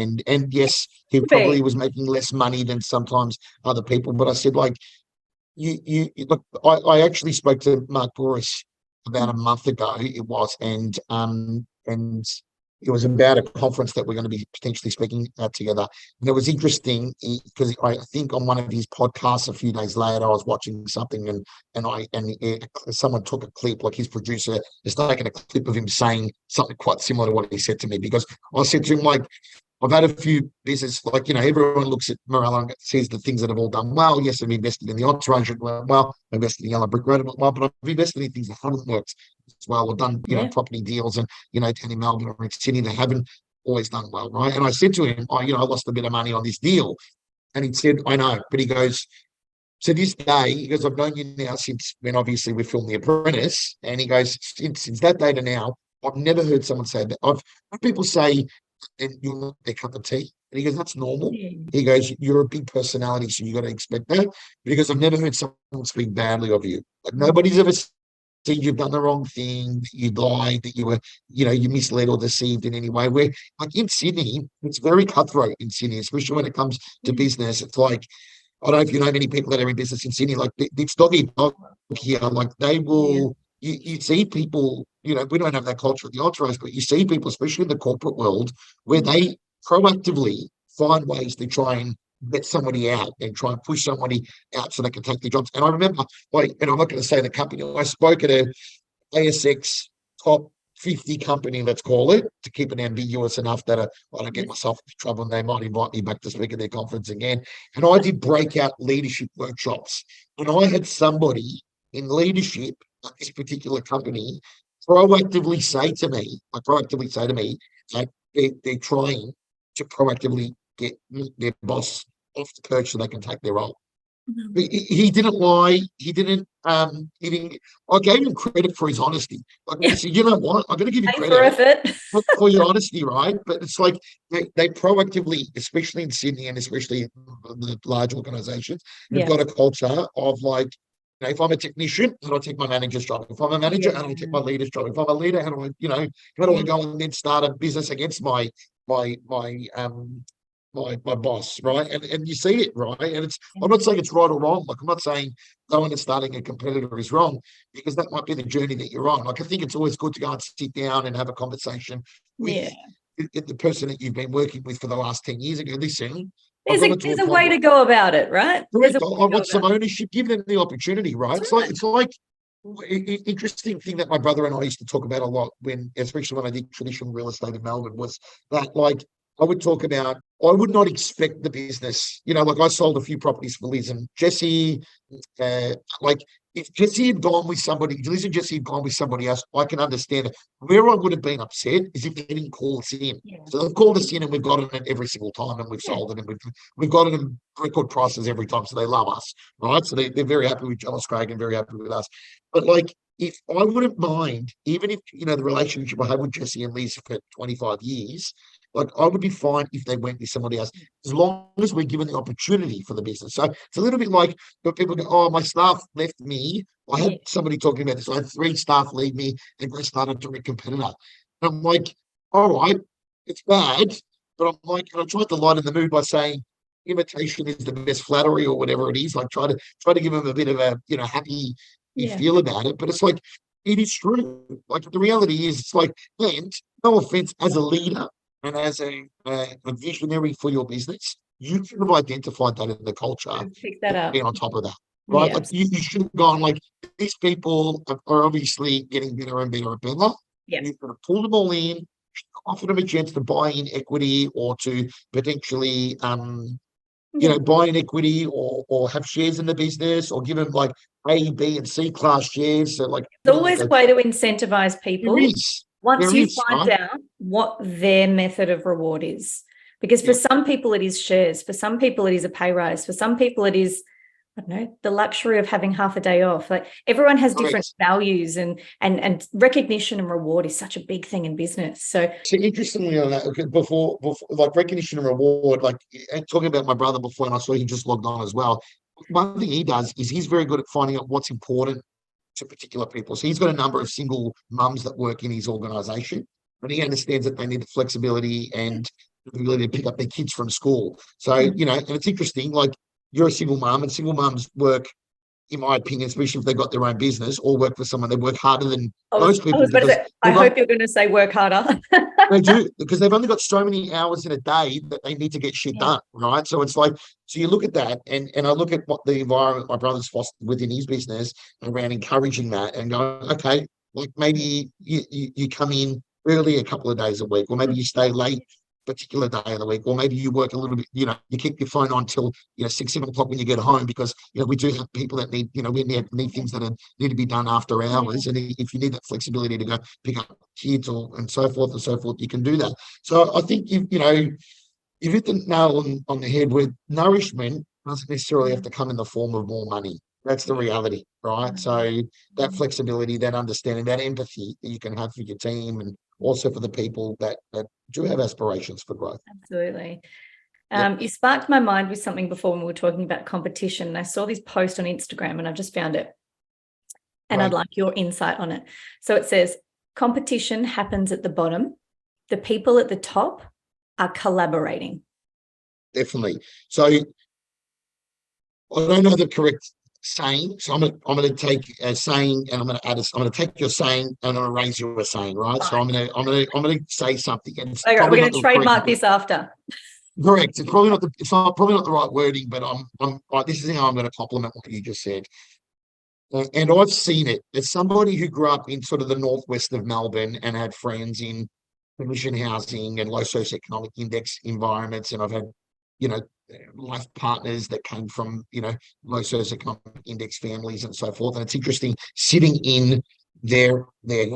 yes, he probably was making less money than sometimes other people. But I said, like, you look, I actually spoke to Mark Boris about a month ago. It was, and it was about a conference that we're going to be potentially speaking at together. And it was interesting because I think on one of his podcasts a few days later, I was watching something and someone took a clip, like his producer has taken a clip of him saying something quite similar to what he said to me, because I said to him, like, I've had a few business, like, everyone looks at Morello and sees the things that have all done well. Yes, I've invested in the Entourage well, I've invested in Yellow Brick Road well, but I've invested in things that haven't worked as well, or done, property deals and, down in Melbourne or in Sydney that haven't always done well, right? And I said to him, I lost a bit of money on this deal. And he said, I know, but he goes, so this day, he goes, I've known you now since when obviously we filmed The Apprentice. And he goes, since that day to now, I've never heard someone say that. I've heard people say, and you're not their cup of tea. And he goes, that's normal. He goes, you're a big personality, so you got to expect that. Because I've never heard someone speak badly of you. Like nobody's ever said you've done the wrong thing, that you lied, that you were, you misled or deceived in any way. Where, like in Sydney, it's very cutthroat in Sydney, especially when it comes to business. It's like, I don't know if you know many people that are in business in Sydney, like it's doggy dog here. Like they will, you see people, we don't have that culture at the Entourage, but you see people, especially in the corporate world, where they proactively find ways to try and get somebody out and try and push somebody out so they can take their jobs. And I remember, and I'm not going to say the company, I spoke at a ASX top 50 company, let's call it, to keep it ambiguous enough that I don't get myself into trouble and they might invite me back to speak at their conference again. And I did breakout leadership workshops. And I had somebody in leadership at this particular company proactively say to me, that they're trying to proactively get their boss off the perch so they can take their role. He didn't lie. He didn't. I gave him credit for his honesty. Like, I said, you know what? I'm going to give you Pay for credit effort. for your honesty, right? But it's like they proactively, especially in Sydney and especially the large organisations, have got a culture of like, you know, if I'm a technician, how do I take my manager's job? If I'm a manager, how do I take my leader's job? If I'm a leader, how do I, you know, how do I go and then start a business against my my boss, right? And you see it, right? And it's I'm not saying it's right or wrong. Like, I'm not saying going and starting a competitor is wrong, because that might be the journey that you're on. Like, I think it's always good to go and sit down and have a conversation with the person that you've been working with for the last 10 years and go, listen, There's a way to go about it, right? I want some ownership, give them the opportunity, right? It's like interesting thing that my brother and I used to talk about a lot especially when I did traditional real estate in Melbourne, was that, like, I would talk about, I would not expect the business, you know, like I sold a few properties for Liz and Jesse, like, if Jesse had gone with somebody, Liz and Jesse had gone with somebody else, I can understand it. Where I would have been upset is if they didn't call us in. So they've called us in and we've gotten it every single time, and we've sold it, and we've gotten them record prices every time. So they love us, right? So they're very happy with John Craig and very happy with us. But like, if I wouldn't mind, even if, you know, the relationship I had with Jesse and Liz for 25 years, like, I would be fine if they went with somebody else, as long as we're given the opportunity for the business. So it's a little bit like when people go, oh, my staff left me. I had somebody talking about this. I had 3 staff leave me and they started a direct competitor. And I'm like, all right, it's bad. But I'm like, and I tried to lighten the mood by saying imitation is the best flattery, or whatever it is. Like, try to give them a bit of a, you know, happy feel about it. But it's like, it is true. Like, the reality is, it's like, and no offense, as a leader and as a visionary for your business, you should have identified that in the culture Pick that up. be on top of that, right? Yeah. Like, you should have gone, like, these people are obviously getting better and better and better. You've got to pull them all in, offer them a chance to buy in equity, or to potentially you know, buy in equity, or have shares in the business, or give them like A, B, and C class shares. So, like, There's always a way to incentivize people once you find out what their method of reward is. Because for some people it is shares, for some people it is a pay rise, for some people it is, I don't know, the luxury of having half a day off. Like, everyone has different values, and recognition and reward is such a big thing in business. So interestingly on that, before like recognition and reward, like, talking about my brother before, and I saw he just logged on as well. One thing he does is he's very good at finding out what's important to particular people. So he's got a number of single mums that work in his organisation, and he understands that they need the flexibility and the ability to pick up their kids from school. So, you know, and it's interesting, like, you're a single mum, and single mums work, in my opinion, especially if they've got their own business or work for someone, they work harder than most people. I hope you're going to say work harder. They do, because they've only got so many hours in a day that they need to get shit done, right? So it's like, so you look at that, and I look at what the environment my brother's fostered within his business around encouraging that, and going, okay, like, maybe you come in early a couple of days a week, or maybe you stay late particular day of the week, or maybe you work a little bit, you know, you keep your phone on till, you know, 6, 7 o'clock when you get home, because, you know, we do have people that need, you know, we need things that need to be done after hours. And if you need that flexibility to go pick up kids and so forth, you can do that. So I think you hit the nail on the head, with nourishment doesn't necessarily have to come in the form of more money. That's the reality, right? So that flexibility, that understanding, that empathy that you can have for your team, and also for the people that do have aspirations for growth. Absolutely. You sparked my mind with something before when we were talking about competition. And I saw this post on Instagram and I just found it. And I'd like your insight on it. So it says, competition happens at the bottom. The people at the top are collaborating. Definitely. So I don't know the correct saying, so I'm going to take a saying, and I'm going to add I'm going to take your saying and I'm going to raise you a saying, right? So I'm going to say something, and we're going to trademark this after. Correct. It's probably not the right wording, but I'm right. This is how I'm going to compliment what you just said. And I've seen it as somebody who grew up in sort of the northwest of Melbourne and had friends in commission housing and low socioeconomic index environments, and I've had, you know, life partners that came from, you know, low socioeconomic index families and so forth. And it's interesting sitting in their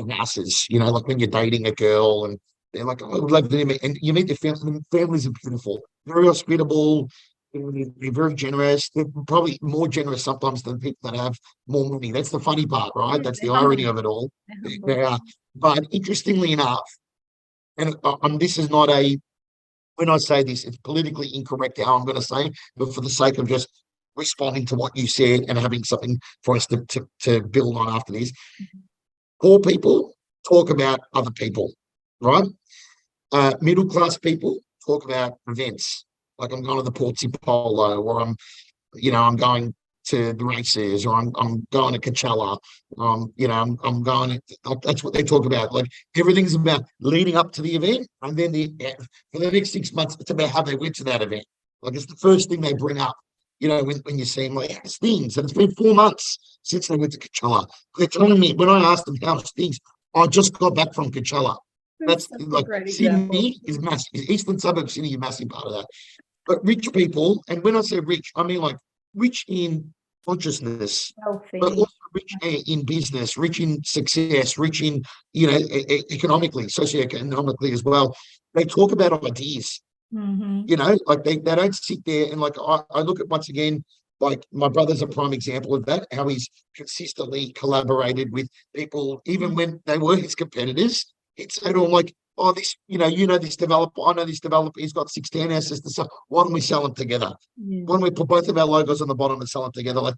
houses, you know, like when you're dating a girl and They're like, oh, I would love to meet. And you meet their family. The families are beautiful, very hospitable. They're very generous. They're probably more generous sometimes than people that have more money. That's the funny part, right? Yeah, That's the they're irony humble. of it all. They're humble. They are. But interestingly enough, and this is not a, when I say this, it's politically incorrect how I'm going to say, but for the sake of just responding to what you said and having something for us to build on after this, poor people talk about other people, right? Middle class people talk about events. Like I'm going to the Portsea Polo, or I'm going to the races, or I'm going to Coachella. I'm going to, like, that's what they talk about. Like everything's about leading up to the event, and then for the next 6 months, it's about how they went to that event. Like it's the first thing they bring up. When you see them, like, how's things? And it's been 4 months since they went to Coachella. They're telling me, when I asked them how's things, I just got back from Coachella. That's That's such a like great example. Sydney is massive. Eastern suburbs, Sydney is a massive part of that. But rich people, and when I say rich, I mean like rich in consciousness, but Healthy. also rich in business, rich in success, rich in, economically, socioeconomically as well. They talk about ideas, Mm-hmm. like they don't sit there and like, I look at, once again, like my brother's a prime example of that, how he's consistently collaborated with people, even when they were his competitors. He'd say to them like, oh, this, this developer, I know this developer, he's got 16 houses to sell. Why don't we sell them together? Yeah. Why don't we put both of our logos on the bottom and sell them together? Like,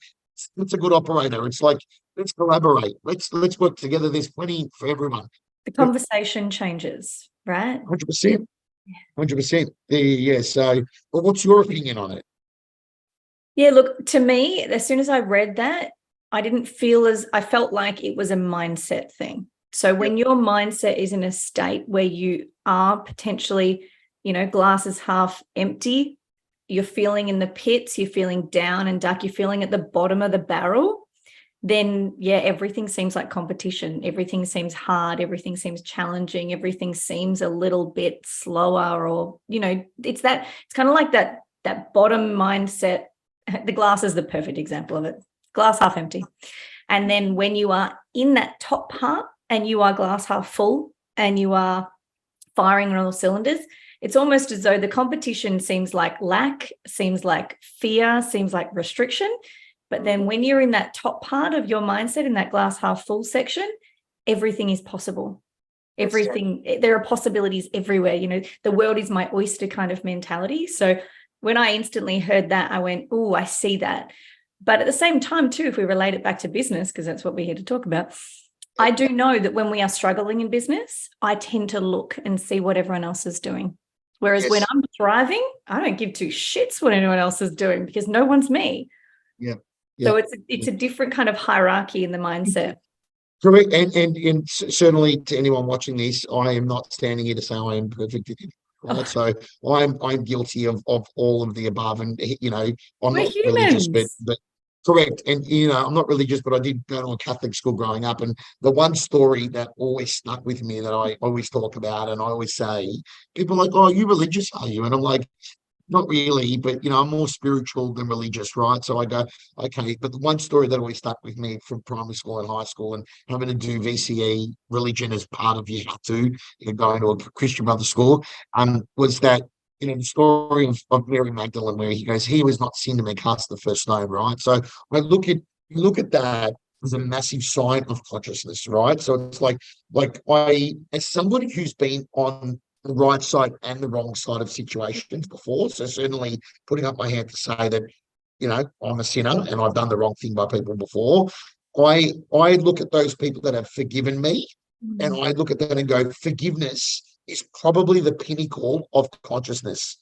it's a good operator. It's like, let's collaborate. Let's work together. There's plenty for everyone. The But conversation changes, right? 100%, 100%. Yeah. So, but what's your opinion on it? Yeah, look, to me, as soon as I read that, I felt like it was a mindset thing. So when your mindset is in a state where you are potentially, glass is half empty, you're feeling in the pits, you're feeling down and dark, you're feeling at the bottom of the barrel, then everything seems like competition. Everything seems hard. Everything seems challenging. Everything seems a little bit slower, or, it's kind of like that bottom mindset. The glass is the perfect example of it. Glass half empty. And then when you are in that top part and you are glass half full and you are firing on all cylinders, it's almost as though the competition seems like lack, seems like fear, seems like restriction. But then when you're in that top part of your mindset, in that glass half full section, everything is possible. There are possibilities everywhere. The world is my oyster kind of mentality. So when I instantly heard that, I went, oh, I see that. But at the same time, too, if we relate it back to business, because that's what we're here to talk about, I do know that when we are struggling in business, I tend to look and see what everyone else is doing. Whereas when I'm thriving, I don't give two shits what anyone else is doing, because no one's me. Yeah. So it's a different kind of hierarchy in the mindset. Correct. And certainly to anyone watching this, I am not standing here to say I am perfect. Right. So I'm guilty of all of the above. And I'm We're not religious, but humans. correct. And I'm not religious, but I did go to a Catholic school growing up. And the one story that always stuck with me, that I always talk about and I always say, people are like, oh, are you religious, are you? And I'm like, not really, but I'm more spiritual than religious, right? So I go, okay. But the one story that always stuck with me from primary school and high school, and having to do VCE religion as part of you have to, going to a Christian brother school, was that the story of Mary Magdalene, where he goes, he was not sin to cast the first stone, right? So I look at that as a massive sign of consciousness, right? So it's like I, as somebody who's been on the right side and the wrong side of situations before. So certainly putting up my hand to say that, I'm a sinner and I've done the wrong thing by people before. I look at those people that have forgiven me, and I look at that and go, forgiveness is probably the pinnacle of consciousness.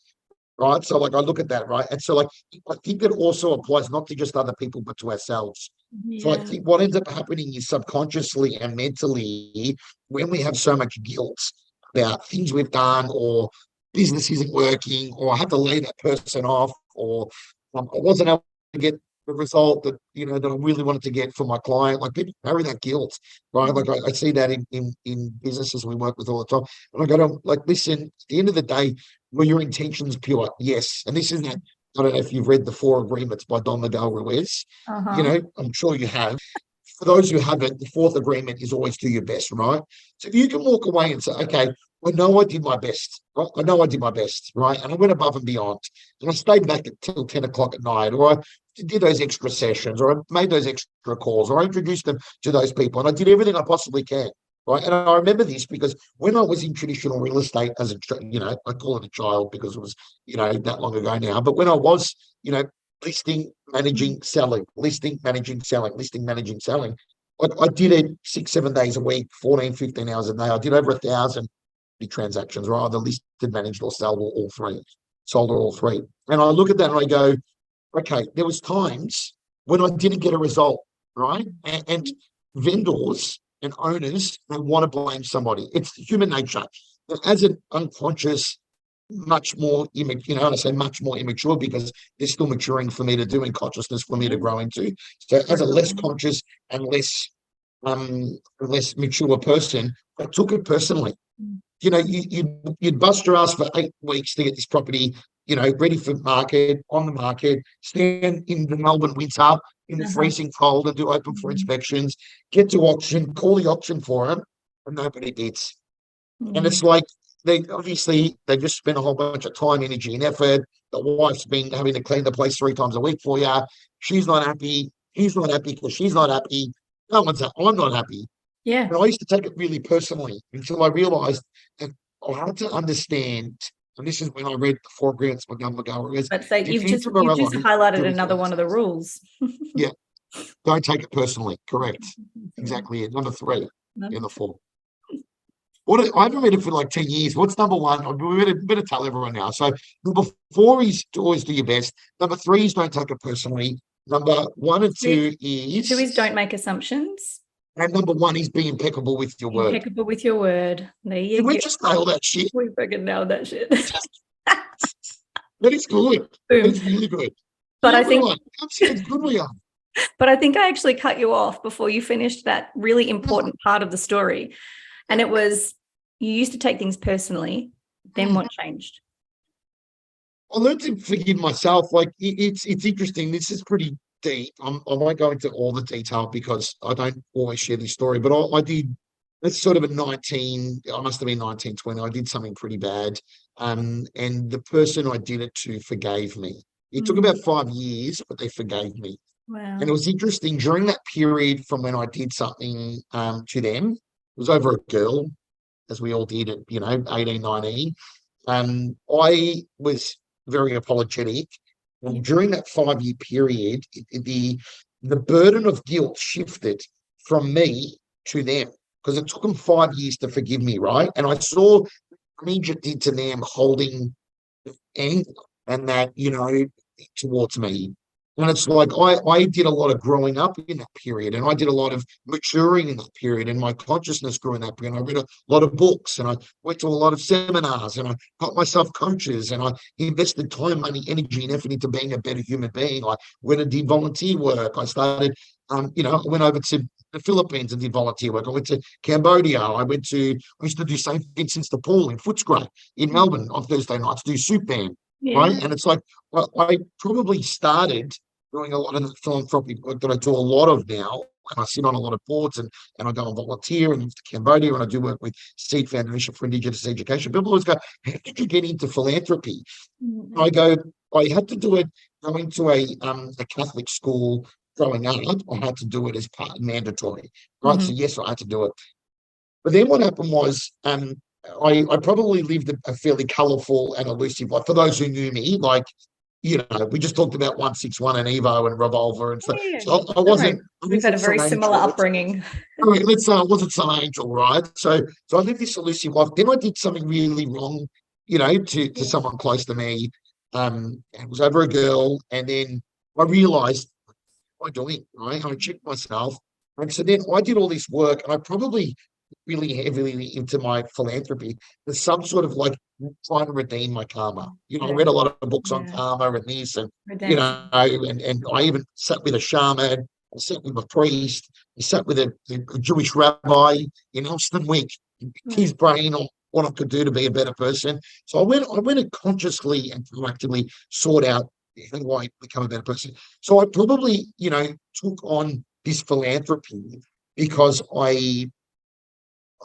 Right. So I look at that, right? And so I think that also applies not to just other people, but to ourselves. So I think what ends up happening is subconsciously and mentally, when we have so much guilt about things we've done, or business isn't working, or I have to lay that person off, or I wasn't able to get the result that that I really wanted to get for my client. Like, people carry that guilt, right? Like I see that in businesses we work with all the time. And I go to them, like, listen, at the end of the day, were your intentions pure? Yes. And this isn't, I don't know if you've read The Four Agreements by Don Miguel Ruiz. I'm sure you have. For those who haven't, the fourth agreement is always do your best, right? So if you can walk away and say, okay, I know I did my best. Right? I know I did my best, right? And I went above and beyond. And I stayed back until 10 o'clock at night, or I did those extra sessions, or I made those extra calls, or I introduced them to those people. And I did everything I possibly can. Right. And I remember this because when I was in traditional real estate as I call it a child because it was, that long ago now. But when I was, listing, managing, selling, listing, managing, selling, listing, managing, selling, I did it 6, 7 days a week, 14, 15 hours a day. I did over 1,000 transactions, right? Either listed, managed, or sold, or all three. Sold or all three. And I look at that and I go, okay, there was times when I didn't get a result, right? And vendors and owners, they want to blame somebody. It's human nature. As an unconscious, much more I say much more immature because they're still maturing for me to do and consciousness for me to grow into. So as a less conscious and less mature person, I took it personally. You'd bust your ass for 8 weeks to get this property, ready for market, on the market, stand in the Melbourne winter in the freezing cold and do open for inspections, get to auction, call the auction for them, and nobody bids. And it's like they just spent a whole bunch of time, energy, and effort. The wife's been having to clean the place 3 times a week for you. She's not happy. He's not happy because she's not happy. No one's happy. I'm not happy. Yeah. And I used to take it really personally until I realised that I had to understand, and this is when I read the 4 Agreements by Gun McGowan. But say you've just highlighted another one of the rules. Yeah. Don't take it personally. Correct. Exactly it. Number 3 in the 4. I haven't read it for like 10 years. What's number 1? We better tell everyone now. So number 4 is to always do your best. Number 3 is don't take it personally. Number 1 and 2 is... 2 is don't make assumptions. And number 1 is be impeccable with your word. Impeccable with your word. There you go. We just nailed that shit. We freaking nailed that shit. That is good. It's really good. But I think it's good we are. But I think I actually cut you off before you finished that really important part of the story. And it was, you used to take things personally, then what changed? I learned to forgive myself. Like it's interesting. This is pretty deep. I won't go into all the detail because I don't always share this story, but I did. It's sort of I must have been 19, 20. I did something pretty bad. And the person I did it to forgave me. It took about 5 years, but they forgave me. Wow. And it was interesting during that period from when I did something to them. It was over a girl, as we all did at 18, 19. I was very apologetic. And during that 5-year period, the burden of guilt shifted from me to them because it took them 5 years to forgive me, right? And I saw the damage it did to them holding anger and that, towards me. And it's like I did a lot of growing up in that period, and I did a lot of maturing in that period, and my consciousness grew in that period. I read a lot of books, and I went to a lot of seminars, and I got myself coaches, and I invested time, money, energy, and effort into being a better human being. I went and did volunteer work. I started, I went over to the Philippines and did volunteer work. I went to Cambodia. I used to do St. Vincent's de Paul in Footscray in Melbourne on Thursday nights, do soup band, right? And it's like, I probably started doing a lot of the philanthropic work that I do a lot of now. And I sit on a lot of boards and I go and volunteer and to Cambodia and I do work with Seed Foundation for Indigenous Education. People always go, how did you get into philanthropy? I go, I had to do it going to a Catholic school growing up. I had to do it as part mandatory, right? So yes, I had to do it. But then what happened was I probably lived a fairly colourful and elusive life. For those who knew me, like, we just talked about 161 and Evo and Revolver and stuff. Yeah, so I wasn't. We've had a very similar upbringing. Let's say I wasn't some angel, right? So I lived this elusive life. Then I did something really wrong, to someone close to me. It was over a girl, and then I realised what am I doing, right? I checked myself, and so then I did all this work, and I probably really heavily into my philanthropy. There's some sort of like trying to redeem my karma. I read a lot of books on karma and this, and and I even sat with a shaman, I sat with a priest, I sat with a Jewish rabbi in Elston Wick, his brain on what I could do to be a better person. So I went and consciously and proactively sought out how do I become a better person. So I probably, took on this philanthropy because I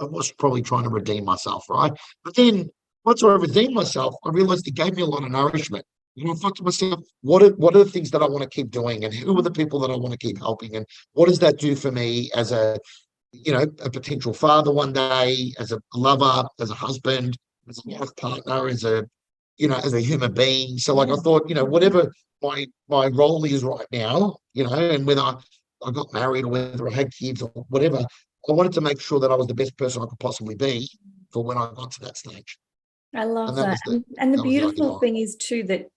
I was probably trying to redeem myself, right? But then once I redeemed myself, I realized it gave me a lot of nourishment. I thought to myself, what are the things that I want to keep doing, and who are the people that I want to keep helping, and what does that do for me as a potential father one day, as a lover, as a husband, as a life partner, as a human being. So like I thought, whatever my role is right now, and whether I got married or whether I had kids or whatever, I wanted to make sure that I was the best person I could possibly be for when I got to that stage. I love And that that. was the And the that was the idea beautiful behind thing is too that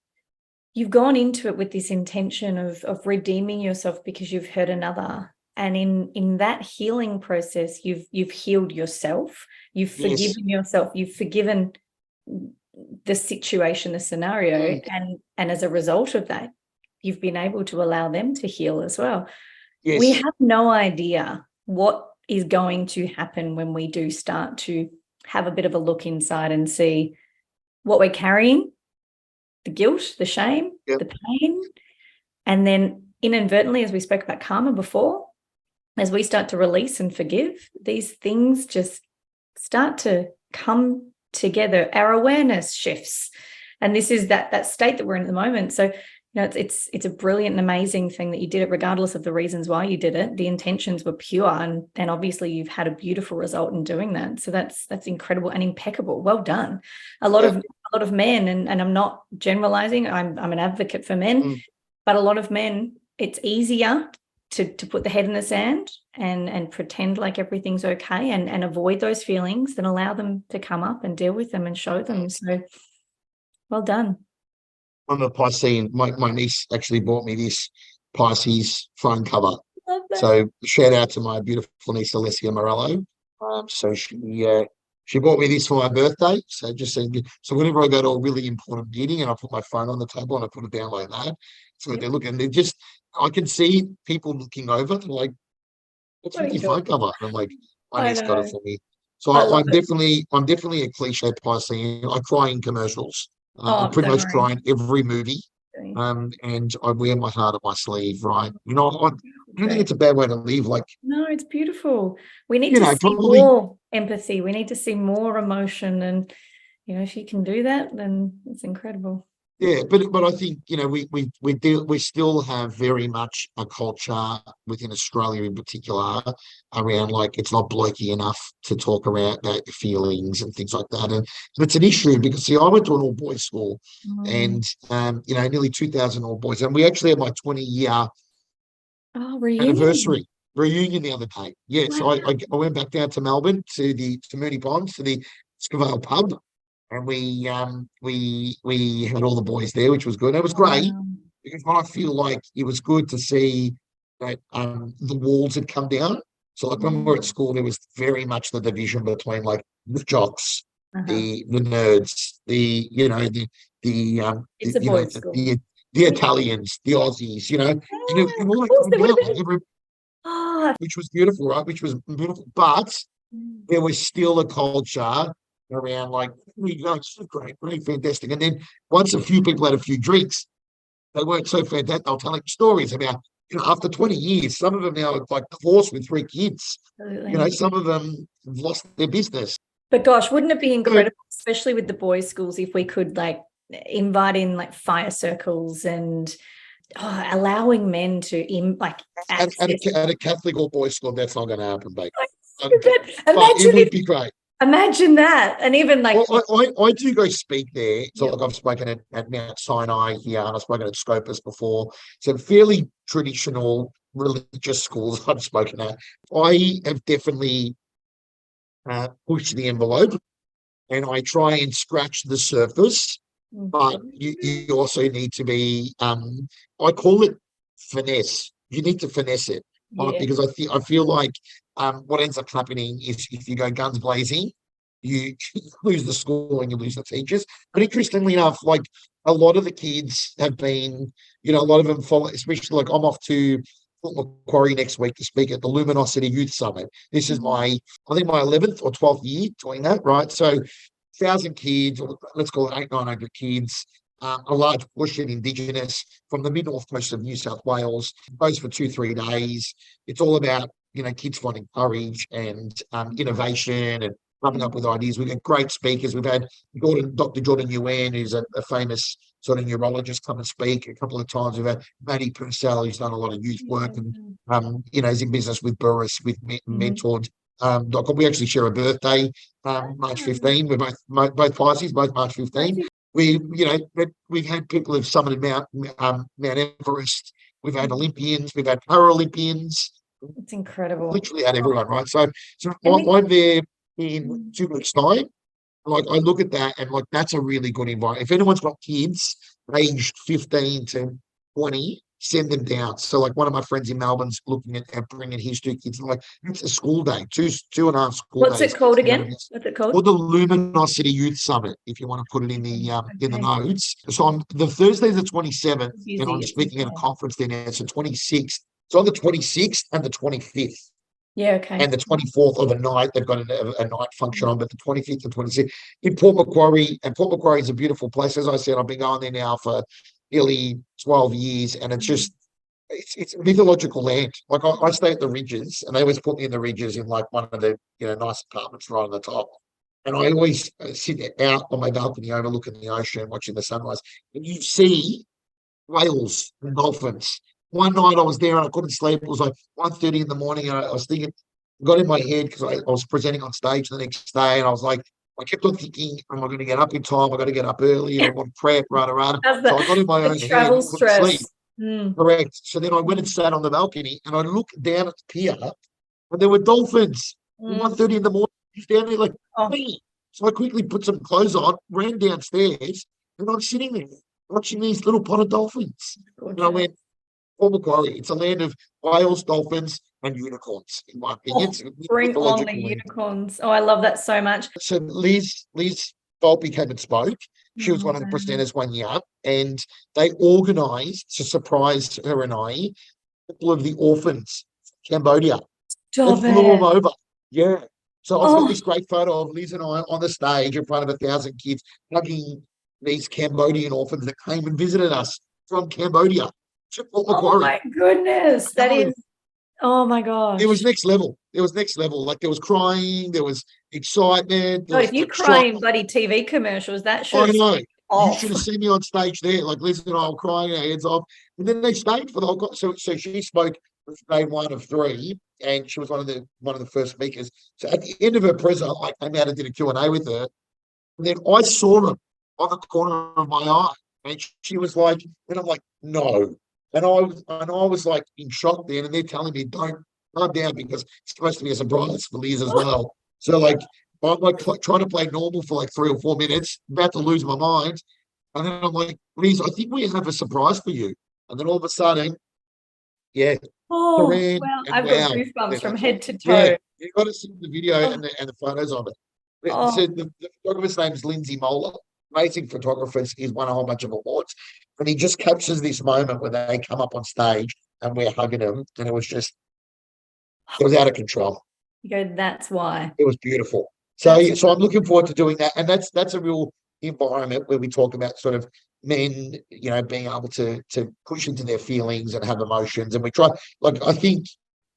you've gone into it with this intention of redeeming yourself because you've hurt another. And in that healing process, you've healed yourself, you've it. Yes. forgiven yourself, you've forgiven the situation, the scenario, and as a result of that, you've been able to allow them to heal as well. Yes. We have no idea what is going to happen when we do start to have a bit of a look inside and see what we're carrying, the guilt, the shame, the pain, and then inadvertently, as we spoke about karma before, as we start to release and forgive, these things just start to come together. Our awareness shifts, and this is that state that we're in at the moment. So, it's a brilliant and amazing thing that you did it, regardless of the reasons why you did it. The intentions were pure, and obviously you've had a beautiful result in doing that. So that's incredible and impeccable. Well done. A lot of men, and I'm not generalizing. I'm an advocate for men, but a lot of men, it's easier to put the head in the sand and pretend like everything's okay and avoid those feelings than allow them to come up and deal with them and show them. So well done. I'm a Piscean. My niece actually bought me this Pisces phone cover. Love that. So shout out to my beautiful niece Alessia Morello. So she bought me this for my birthday. So so whenever I go to a really important meeting and I put my phone on the table and I put it down like that, so they're looking. I can see people looking over. They're like, "What's with your phone cover?" And I'm like, "My niece got it for me." So I'm definitely a cliche Piscean. I cry in commercials. I pretty much cry in every movie. And I wear my heart on my sleeve, right? I don't think it's a bad way to live. Like, no, it's beautiful. We need to see probably more empathy. We need to see more emotion, and if you can do that, then it's incredible. yeah. But I think we still have very much a culture within Australia in particular around like it's not blokey enough to talk about your feelings and things like that, and it's an issue because see, I went to an all boys school, and nearly 2,000 all boys, and we actually had my 20-year anniversary reunion the other day. Yeah, so I went back down to Melbourne to Moonee Ponds to the Scavale pub, and we had all the boys there, which was good. And it was great because I feel like it was good to see that the walls had come down. So like when we were at school, there was very much the division between like the jocks, the nerds, it's a boys' school. The Italians, the Aussies, and all that which was beautiful, right? Which was beautiful, but there was still a culture around like, it's great, really fantastic. And then once a few people had a few drinks, they weren't so fantastic. They were telling stories about, after 20 years, some of them now are like divorced with 3 kids. Absolutely. Some of them have lost their business. But gosh, wouldn't it be incredible, especially with the boys' schools, if we could like invite in like fire circles and allowing men to access. At a Catholic or boys' school, that's not going to happen, mate. But it would be great. Imagine that. And even like I do go speak there. So like I've spoken at Mount Sinai here, and I've spoken at Scopus before. So fairly traditional religious schools I've spoken at. I have definitely pushed the envelope, and I try and scratch the surface. But you also need to be I call it finesse. You need to finesse it. Because I feel like what ends up happening is if you go guns blazing, you lose the school and you lose the teachers. But interestingly enough, like a lot of the kids have been, a lot of them follow, especially like I'm off to Port Macquarie next week to speak at the Luminosity Youth Summit. This is I think my 11th or 12th year doing that, right? So 1,000 kids, or let's call it 800-900 kids, a large portion Indigenous from the mid-north coast of New South Wales, goes for 2-3 days. It's all about, kids finding courage and innovation and coming up with ideas. We've got great speakers. We've had Dr. Jordan Nguyen, who's a famous sort of neurologist, come and speak a couple of times. We've had Maddie Purcell, who's done a lot of youth work and is in business with Burris, with mentored. We actually share a birthday, March 15. We're both Pisces, both March 15. We've had people who've summited Mount Everest. We've had Olympians. We've had Paralympians. It's incredible. Literally had everyone, right? So I'm there in 2 weeks' time. Like, I look at that and like, that's a really good environment. If anyone's got kids aged 15 to 20, send them down. So like, one of my friends in Melbourne's looking at bringing his 2 kids. Like, it's a school day, two and a half school days. What's it called again? What's it called? Called the Luminosity Youth Summit, if you want to put it in the notes. So on the Thursday the 27th, and I'm speaking at a conference there now. So 26th. So on the 26th and the 25th. Yeah, okay. And the 24th of a night, they've got a night function on, but the 25th and 26th in Port Macquarie. And Port Macquarie is a beautiful place. As I said, I've been going there now for nearly 12 years, and it's just, it's a mythological land. Like, I stay at the Ridges, and they always put me in the Ridges in like one of the nice apartments right on the top. And I always sit out on my balcony overlooking the ocean, watching the sunrise. And you see whales and dolphins. One night I was there and I couldn't sleep. It was like 1:30 in the morning, and I was thinking, got in my head because I was presenting on stage the next day, and I kept on thinking, am I going to get up in time? I got to get up early. I want prep, rah. So I got in my own head. Travel stress. Sleep. Correct. So then I went and sat on the balcony, and I looked down at the pier, and there were dolphins. 1:30 in the morning, just down there like, hey. So I quickly put some clothes on, ran downstairs, and I'm sitting there watching these little potted dolphins. And I went, Port Macquarie, it's a land of whales, dolphins, and unicorns, in my opinion. Bring on the unicorns. Oh, I love that so much. So Liz Volpe came and spoke. She was one of the presenters one year, and they organised to surprise her and I a couple of the orphans from Cambodia. They flew them over. Yeah. So I've got this great photo of Liz and I on the stage in front of 1,000 kids hugging these Cambodian orphans that came and visited us from Cambodia. Oh my goodness. That is, oh my gosh. It was next level. Like, there was crying, there was excitement. If you cry in bloody TV commercials, that should. I know. You should have seen me on stage there. Like, Liz and I were crying our heads off. And then they stayed for the whole. So she spoke day 1 of 3, and she was one of the first speakers. So at the end of her present, I came out and did a Q&A with her. And then I saw them on the corner of my eye. And she was like, and I'm like, no. And I was like in shock then, and they're telling me, don't calm down, because it's supposed to be a surprise for Liz as well. So like, I'm like trying to play normal for like 3 or 4 minutes, about to lose my mind. And then I'm like, Liz, I think we have a surprise for you. And then all of a sudden, yeah. Oh, well, I've got goosebumps from head to toe. Yeah, you've got to see the video and the photos of it. So the photographer's name is Lindsay Moeller. Amazing photographers. He's won a whole bunch of awards, and he just captures this moment when they come up on stage and we're hugging them, and it was out of control. You go, that's why. It was beautiful. So I'm looking forward to doing that, and that's a real environment where we talk about sort of men, being able to push into their feelings and have emotions, and we try. Like, I think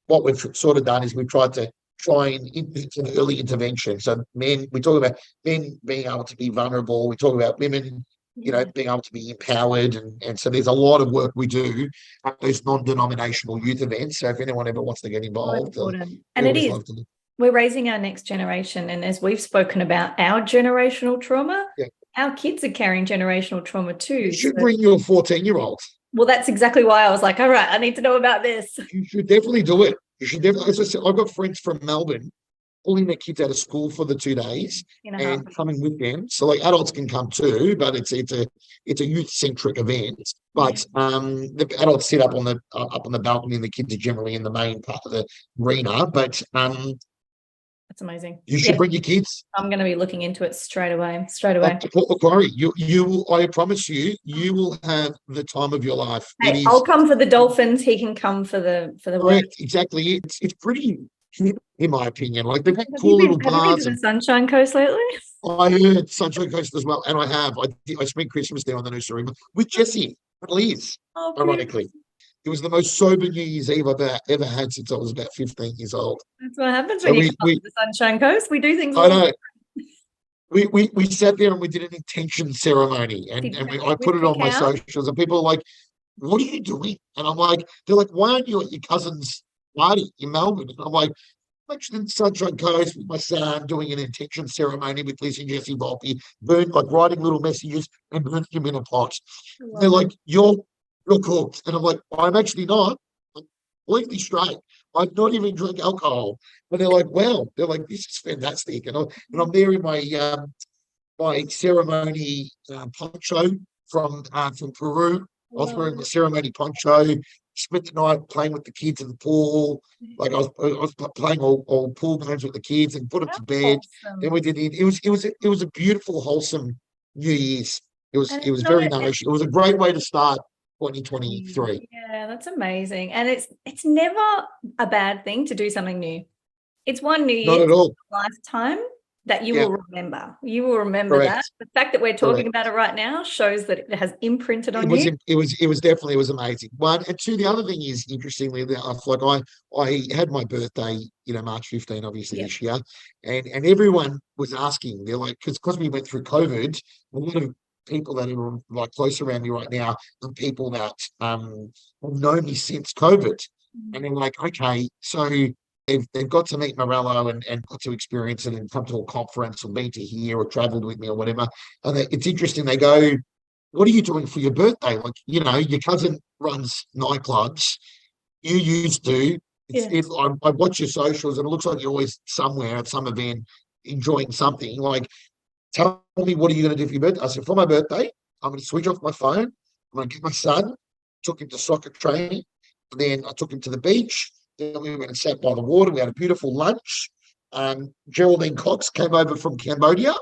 what we've sort of done is we've tried to into an early intervention. So we talk about men being able to be vulnerable. We talk about women, being able to be empowered. And so there's a lot of work we do at those non-denominational youth events. So if anyone ever wants to get involved. And it is. We're raising our next generation. And as we've spoken about our generational trauma, our kids are carrying generational trauma too. You should bring your 14-year-old. Well, that's exactly why I was like, all right, I need to know about this. You should definitely do it. As I said, I've got friends from Melbourne pulling their kids out of school for the 2 days and coming with them. So like, adults can come too, but it's a youth-centric event. But the adults sit up on the balcony, and the kids are generally in the main part of the arena. But that's amazing. You should bring your kids. I'm going to be looking into it straight away. Up to Port Macquarie. I promise you will have the time of your life. Hey, I'll come for the dolphins. He can come for the correct, work. Exactly. It's pretty, in my opinion. Like, they've got cool little bars. Have you been to the Sunshine Coast lately? I heard Sunshine Coast as well, and I have. I spent Christmas there on the Noosa River with Jessie and Liz, ironically. It was the most sober New Year's Eve I've ever had since I was about 15 years old. That's what happens So when you come up to the Sunshine Coast. We do things I all. know, we sat there and we did an intention ceremony, and I put it With on my cacao. socials, and people are like, "What are you doing?" And I'm like, they're like, "Why aren't you at your cousin's party in Melbourne?" And I'm like, "I'm actually in the Sunshine Coast with my son doing an intention ceremony with Liz and Jesse Volpe, like writing little messages and burning them in a pot." And they're like, "You're cooked," and I'm like, "I'm actually not. I'm completely straight. I've not even drink alcohol." And they're like, "Wow," they're like, "This is fantastic." And I'm there in my ceremony poncho from Peru. I was wearing the ceremony poncho. Spent the night playing with the kids in the pool. Like I was playing all pool games with the kids and put them to bed. Then we did it. It was a beautiful, wholesome New Year's. It was very nourishing. It was a great way to start 2023. Yeah, that's amazing. And it's never a bad thing to do something new. It's one New Not Year's at all. lifetime that you Yeah, will remember. You will remember that. correct. The fact that we're talking Correct. about it right now shows that it has imprinted It on was you. definitely, it was amazing. One and two, the other thing is, interestingly enough, like I had my birthday, March 15, obviously, Yeah. this year, and everyone was asking. They're like, because we went through COVID, a lot of people that are like close around me right now are people that have known me since COVID, and they're like, okay, so they've got to meet Morello and got to experience it and come to a conference or been to here or traveled with me or whatever. And it's interesting. They go, "What are you doing for your birthday?" Like, your cousin runs nightclubs. You used to. Yeah. I watch your socials and it looks like you're always somewhere at some event enjoying something. Like, tell me, what are you going to do for your birthday? I said, for my birthday, I'm going to switch off my phone. I'm going to get my son, took him to soccer training. And then I took him to the beach. Then we went and sat by the water. We had a beautiful lunch. Geraldine Cox came over from Cambodia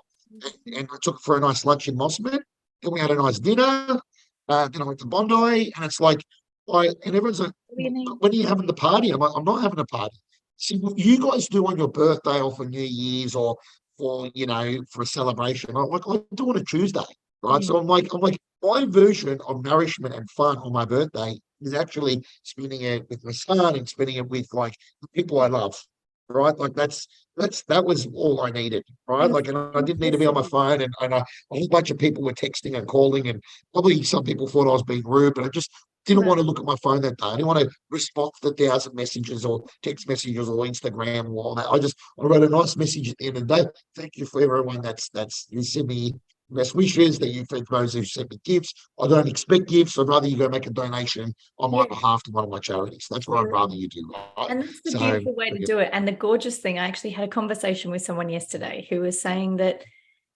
and I took her for a nice lunch in Mossman. Then we had a nice dinner. Then I went to Bondi, and it's like, and everyone's like, "When are you having the party?" I'm like, "I'm not having a party." See, what you guys do on your birthday or for New Year's or for a celebration, I do on a Tuesday, right? So I'm like, my version of nourishment and fun on my birthday is actually spending it with my son and spending it with like the people I love, right? Like that was all I needed, right? And Like, and I didn't need to be on my phone, and a whole bunch of people were texting and calling, and probably some people thought I was being rude, but I just didn't want to look at my phone that day. I didn't want to respond to the 1,000 messages or text messages or Instagram or all that. I wrote a nice message at the end of the day. Thank you for everyone that's you sent me best wishes, that you for those who sent me gifts. I don't expect gifts. I'd rather you go make a donation on my behalf to one of my charities. That's what I'd rather you do, right? And that's the So, beautiful way to do it. And the gorgeous thing, I actually had a conversation with someone yesterday who was saying that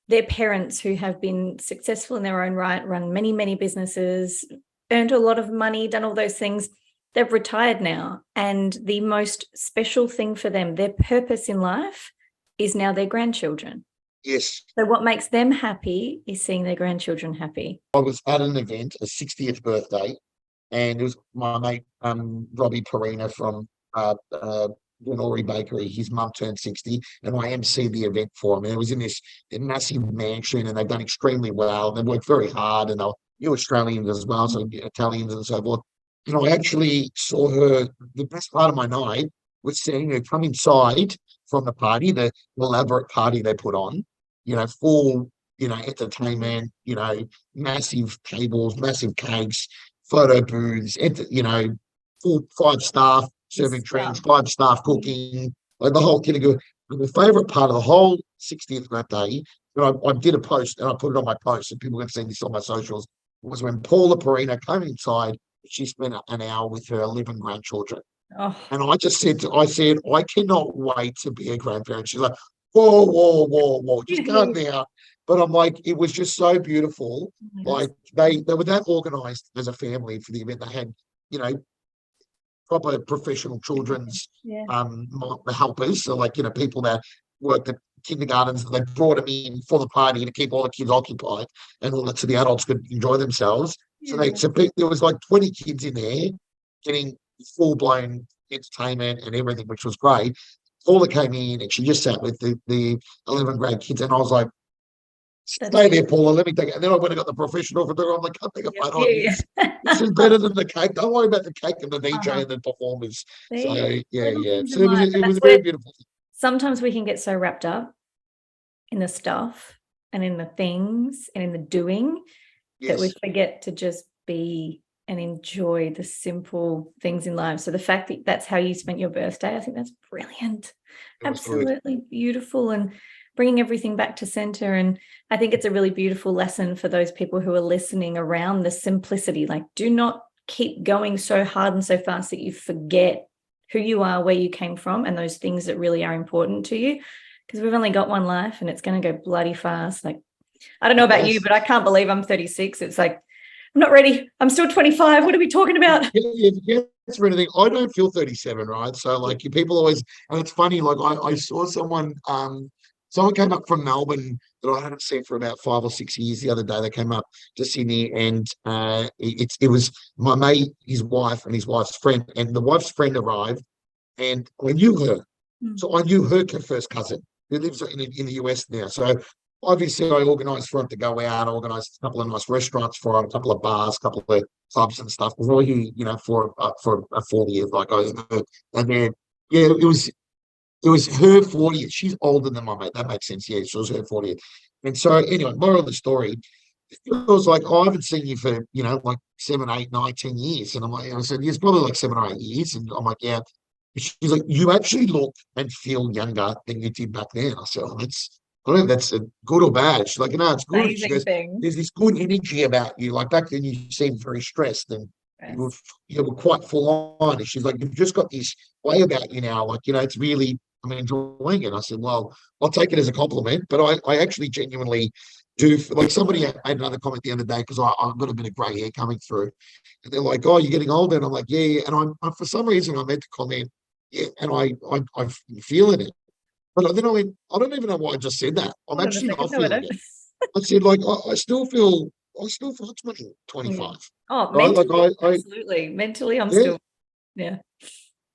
their parents, who have been successful in their own right, run many, many businesses, earned a lot of money, done all those things, they've retired now. And the most special thing for them, their purpose in life, is now their grandchildren. yes. So what makes them happy is seeing their grandchildren happy. I was at an event, a 60th birthday, and it was my mate Robbie Perina from Glenori Bakery. His mum turned 60, and I emceed the event for him. And it was in this massive mansion, and they've done extremely well. And they worked very hard, and they're new Australians as well, so Italians and so forth. I actually saw her. The best part of my night was seeing her come inside from the party, the elaborate party they put on. Full entertainment. Massive tables, massive cakes, photo booths. Full five staff serving drinks, five staff cooking, like the whole kit and caboodle. And my favorite part of the whole 60th birthday, I did a post and I put it on my post, and people can see this on my socials, was when Paula Perina came inside. She spent an hour with her 11 grandchildren. Oh, And I just said, I cannot wait to be a grandparent. She's like, whoa, whoa, whoa, whoa, just calm down. But I'm like, it was just so beautiful. Like they were that organized as a family for the event. They had, proper professional children's helpers. So like, people that worked at kindergartens, they brought them in for the party to keep all the kids occupied and all that, so the adults could enjoy themselves. So there was like 20 kids in there getting full blown entertainment and everything, which was great. Paula came in and she just sat with the 11 grade kids, and I was like, Stay there, Paula. Let me take it. And then I went and got the professional photographer. I'm like, I'll take a photo of this. Yeah. This is better than the cake. Don't worry about the cake and the DJ Uh-huh. and the performers. So See, yeah, little yeah. things So in life. it was That's a where very beautiful thing. sometimes we can get so wrapped up in the stuff and in the things and in the doing that we Yes. forget to just be and enjoy the simple things in life. So the fact that that's how you spent your birthday, I think that's brilliant. It was good. Absolutely beautiful, and bringing everything back to center. And I think it's a really beautiful lesson for those people who are listening around the simplicity. Like, do not keep going so hard and so fast that you forget who you are, where you came from, and those things that really are important to you. Because we've only got one life and it's going to go bloody fast. Like, I don't know about you, but I can't believe I'm 36. It's like, I'm not ready. I'm still 25. What are we talking about? Yeah, that's for anything. I don't feel 37, right? So like people always, and it's funny, like I saw someone came up from Melbourne that I hadn't seen for about 5 or 6 years the other day. They came up to Sydney, and it was my mate, his wife, and his wife's friend, and the wife's friend arrived, and I knew her. So I knew her first cousin who lives in the US now. So obviously I organised for him to go out, organised a couple of nice restaurants for him, a couple of bars, a couple of clubs and stuff. Before he, for a 4 years, like I, and then yeah, it was her 40th. She's older than my mate. That makes sense. Yeah, so it was her 40th. And so anyway, moral of the story, it was like, oh, I haven't seen you for, like 7, 8, 9, 10 years. And I'm like, I said, yeah, it's probably like 7 or 8 years. And I'm like, yeah. She's like, you actually look and feel younger than you did back then. I said, oh, I don't know if that's a good or bad. She's like, no, it's good. She Amazing goes, thing. there's this good energy about you. Like back then, you seemed very stressed and you were quite full on. And she's like, you've just got this way about you now. Like, it's really, I'm enjoying it. I said, well, I'll take it as a compliment, but I actually genuinely do. Like somebody made another comment the other day because I've got a bit of grey hair coming through. And they're like, oh, you're getting older. And I'm like, yeah. And I'm for some reason, I meant to comment, yeah, and I'm feeling it. But then I went, I don't even know why I just said that. I'm Hold on a actually second. not No, I feeling don't. it. I said, like, I still feel 25. Oh, Right? Like mentally, absolutely. Mentally, I'm yeah, still, yeah.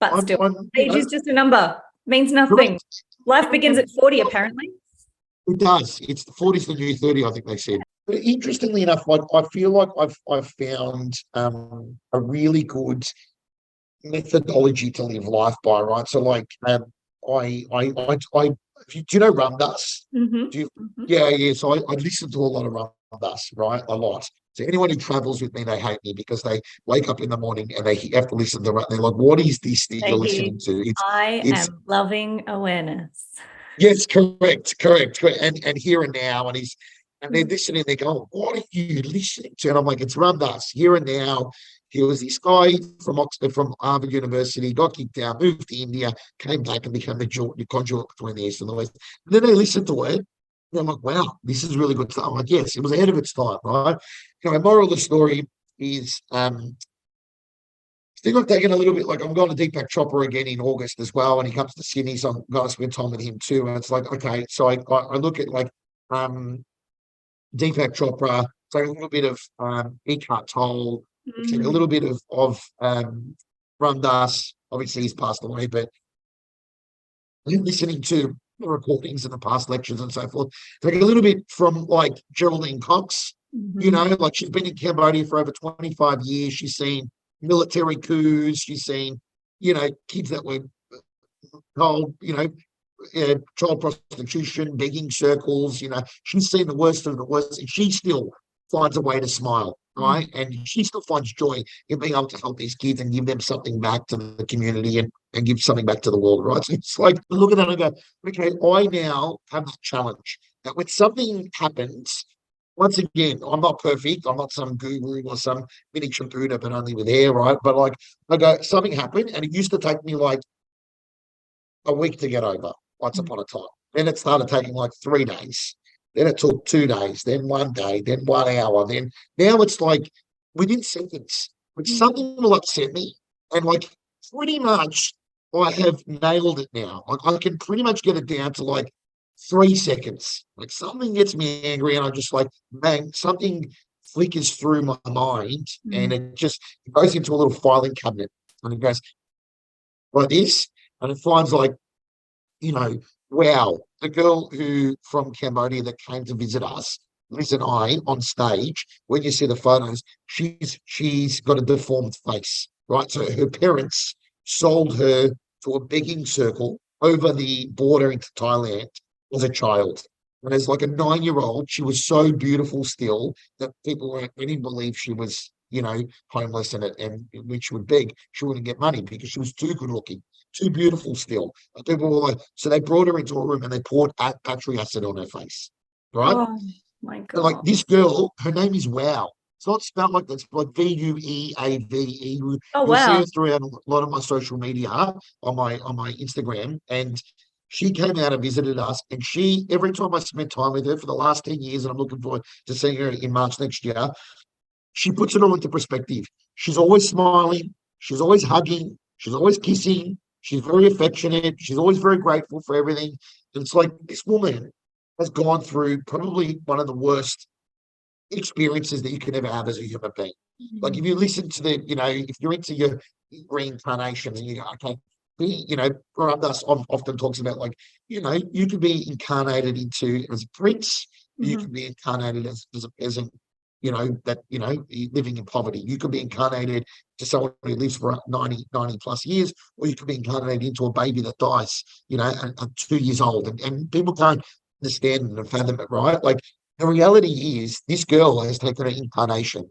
But still, I'm, age is just a number. Means nothing. correct. Life begins at 40, apparently. It does. It's the 40's the new 30, I think they said. But interestingly enough, I feel like I've found a really good methodology to live life by, right? So like I do you know Ram Dass? Mm-hmm. Do you, Mm-hmm. yeah. So I listen to a lot of Ram Dass, right? A lot. So anyone who travels with me, they hate me because they wake up in the morning and they have to listen to They're like, what is this that you're listening to? I It's am loving awareness. yes, correct. And here and now, and they're listening, they go, what are you listening to? And I'm like, it's Ram Dass, here and now. He was this guy from Oxford, from Harvard University, got kicked out, moved to India, came back and became the conduit between the East and the West. And then they listened to it. And I'm like, wow, this is really good stuff. I'm like, yes, it was ahead of its time, right? Moral of the story is I think I've taken a little bit, like I'm going to Deepak Chopra again in August as well, and he comes to Sydney, so I'm going to spend time with him too. And it's like, okay, so I look at like Deepak Chopra, take a little bit of Eckhart Tolle, take a little bit of Ram Dass. Obviously, he's passed away, but listening to the recordings and the past lectures and so forth. Take a little bit from like Geraldine Cox, like she's been in Cambodia for over 25 years. She's seen military coups. She's seen, kids that were told, child prostitution, begging circles. She's seen the worst of the worst, and she still finds a way to smile, right? And she still finds joy in being able to help these kids and give them something back to the community and give something back to the world, right? So it's like, look at that and go, okay, I now have that challenge that when something happens, once again, I'm not perfect. I'm not some guru or some miniature Buddha, but only with hair, right? But like, I go, something happened, and it used to take me like a week to get over once upon a time. Then it started taking like 3 days. Then it took 2 days, then 1 day, then 1 hour. Then now it's like within seconds, when something will upset me, and like pretty much I have nailed it now. Like I can pretty much get it down to like 3 seconds. Like something gets me angry, and I just like, bang, something flickers through my mind, and it goes into a little filing cabinet, and it goes like this, and it finds like, wow, the girl who from Cambodia that came to visit us, Liz and I on stage, when you see the photos, she's got a deformed face, right? So her parents sold her to a begging circle over the border into Thailand as a child. And as like a 9-year-old, she was so beautiful still that people weren't didn't believe she was, homeless and when she would beg, she wouldn't get money because she was too good looking, too beautiful still. And people were like, so they brought her into a room and they poured battery acid on her face, right? Oh my And like God. this girl, her name is Wow. It's not spelled like that's like Vueave. Oh, You'll see wow. her throughout a lot of my social media on my Instagram. And she came out and visited us. And she every time I spent time with her for the last 10 years, and I'm looking forward to seeing her in March next year, she puts it all into perspective. She's always smiling, she's always hugging, she's always kissing, she's very affectionate, she's always very grateful for everything. And it's like this woman has gone through probably one of the worst experiences that you can ever have as a human being. Like if you listen to if you're into your reincarnations and you go, okay, Ramdas often talks about like, you could be incarnated into as a prince, you could be incarnated as a peasant, living in poverty. You could be incarnated to someone who lives for 90 plus years, or you could be incarnated into a baby that dies, at 2 years old. And people can't understand and fathom it, right? Like the reality is this girl has taken an incarnation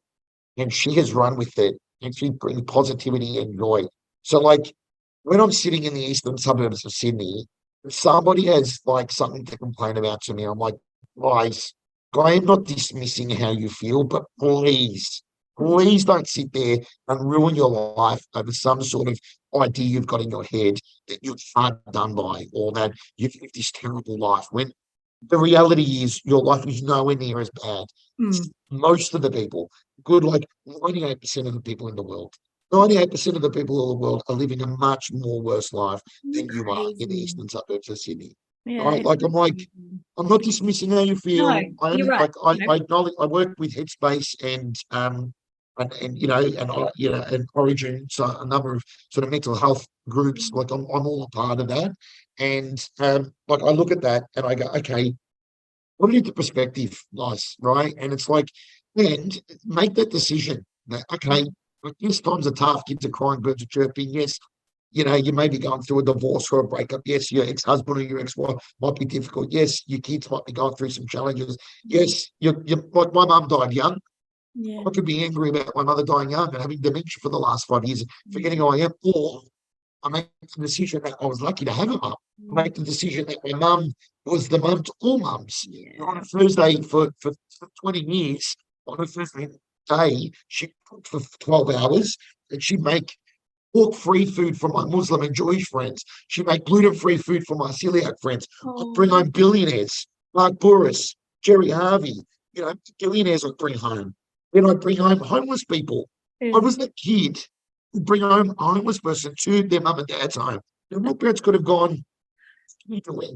and she has run with it and she brings positivity and joy. So like when I'm sitting in the eastern suburbs of Sydney, if somebody has like something to complain about to me, I'm like, guys, I am not dismissing how you feel, but please don't sit there and ruin your life over some sort of idea you've got in your head that you're hard done by or that you've lived this terrible life. When the reality is your life is nowhere near as bad. Most of the people, good like 98% of the people in the world, 98% of the people in the world are living a much more worse life than you are in the Crazy. eastern suburbs of Sydney. Yeah. Right? Like I'm not dismissing how you No, feel. I you're only right. like I acknowledge I work with Headspace and Origin, so a number of sort of mental health groups. Like I'm all a part of that, and like I look at that and I go, okay, put it into perspective, nice, right? And it's like, and make that decision. That, okay, like yes, times are tough. Kids are crying, birds are chirping. Yes, you may be going through a divorce or a breakup. Yes, your ex-husband or your ex-wife might be difficult. Yes, your kids might be going through some challenges. Yes, like my mum died young. Yeah. I could be angry about my mother dying young and having dementia for the last 5 years, forgetting who I am. Or I make the decision that I was lucky to have a mum. I make the decision that my mum was the mum to all mums. On a Thursday for 20 years, on a Thursday day, she cooked for 12 hours and she'd make pork-free food for my Muslim and Jewish friends. She'd make gluten-free food for my celiac friends. I'd bring home billionaires, Mark Burris, Jerry Harvey, billionaires I'd bring home. Then I'd bring home homeless people. I was the kid who'd bring home a homeless person to their mum and dad's home. And my parents could have gone anywhere,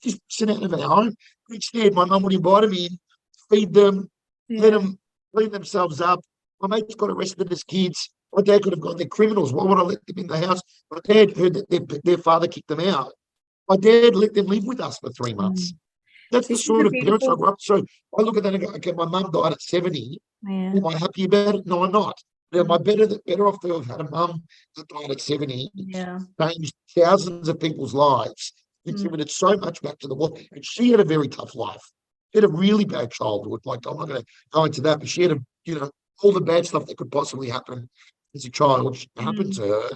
just sit out of our home. Instead, my mum would invite me in, feed them, let them clean themselves up. My mates got arrested as kids. My dad could have gone, they're criminals. Why would I let them in the house? My dad heard that their father kicked them out. My dad let them live with us for 3 months. That's the This is sort a of parents I beautiful. grew up. So I look at that and go, okay, my mum died at 70. Yeah. Am I happy about it? No, I'm not. Am I better off to have had a mum that died at 70, Yeah. changed thousands of people's lives, contributed so much back to the world? And she had a very tough life. She had a really bad childhood. Like, I'm not going to go into that, but she had all the bad stuff that could possibly happen as a child happened to her.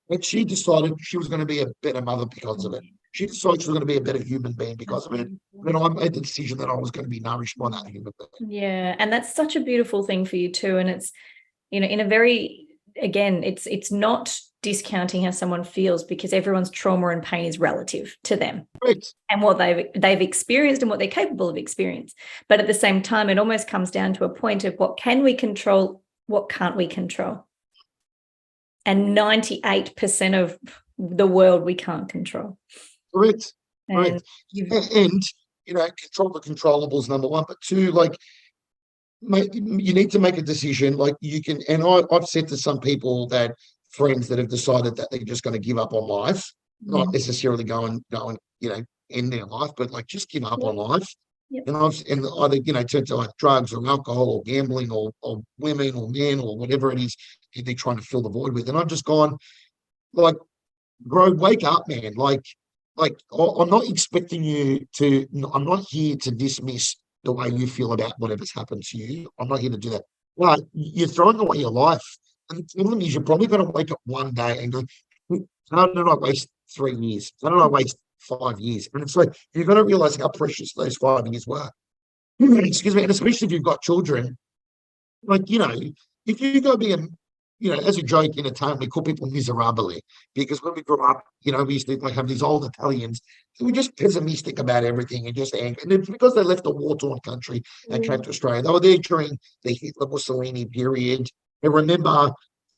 And she decided she was going to be a better mother because of it. She decided she was going to be a better human being because of it. And I made the decision that I was going to be nourished by that human being. Yeah. And that's such a beautiful thing for you too. And it's, in a very, again, it's not discounting how someone feels because everyone's trauma and pain is relative to them. Correct. And what they've experienced and what they're capable of experiencing. But at the same time, it almost comes down to a point of what can we control, what can't we control? And 98% of the world we can't control. Correct. And And control the controllables, number one. But two, like, you need to make a decision. Like you can, and I've said to some people that friends that have decided that they're just going to give up on life, not necessarily go and end their life, but like just give up on life. Yep. And either, turn to like drugs or alcohol or gambling or women or men or whatever it is they're trying to fill the void with. And I've just gone, like, bro, wake up, man. I'm not expecting you to, I'm not here to dismiss the way you feel about whatever's happened to you. I'm not here to do that. Well, you're throwing away your life. And the problem is you're probably going to wake up one day and go, how did I waste 3 years? How did I waste 5 years? And it's like, you're going to realize how precious those 5 years were. Excuse me. And especially if you've got children, like, if you go be as a joke in a town, we call people miserabili, because when we grew up, we used to like have these old Italians who were just pessimistic about everything and just angry. And it's because they left a war-torn country and came to Australia. They were there during the Hitler Mussolini period. I remember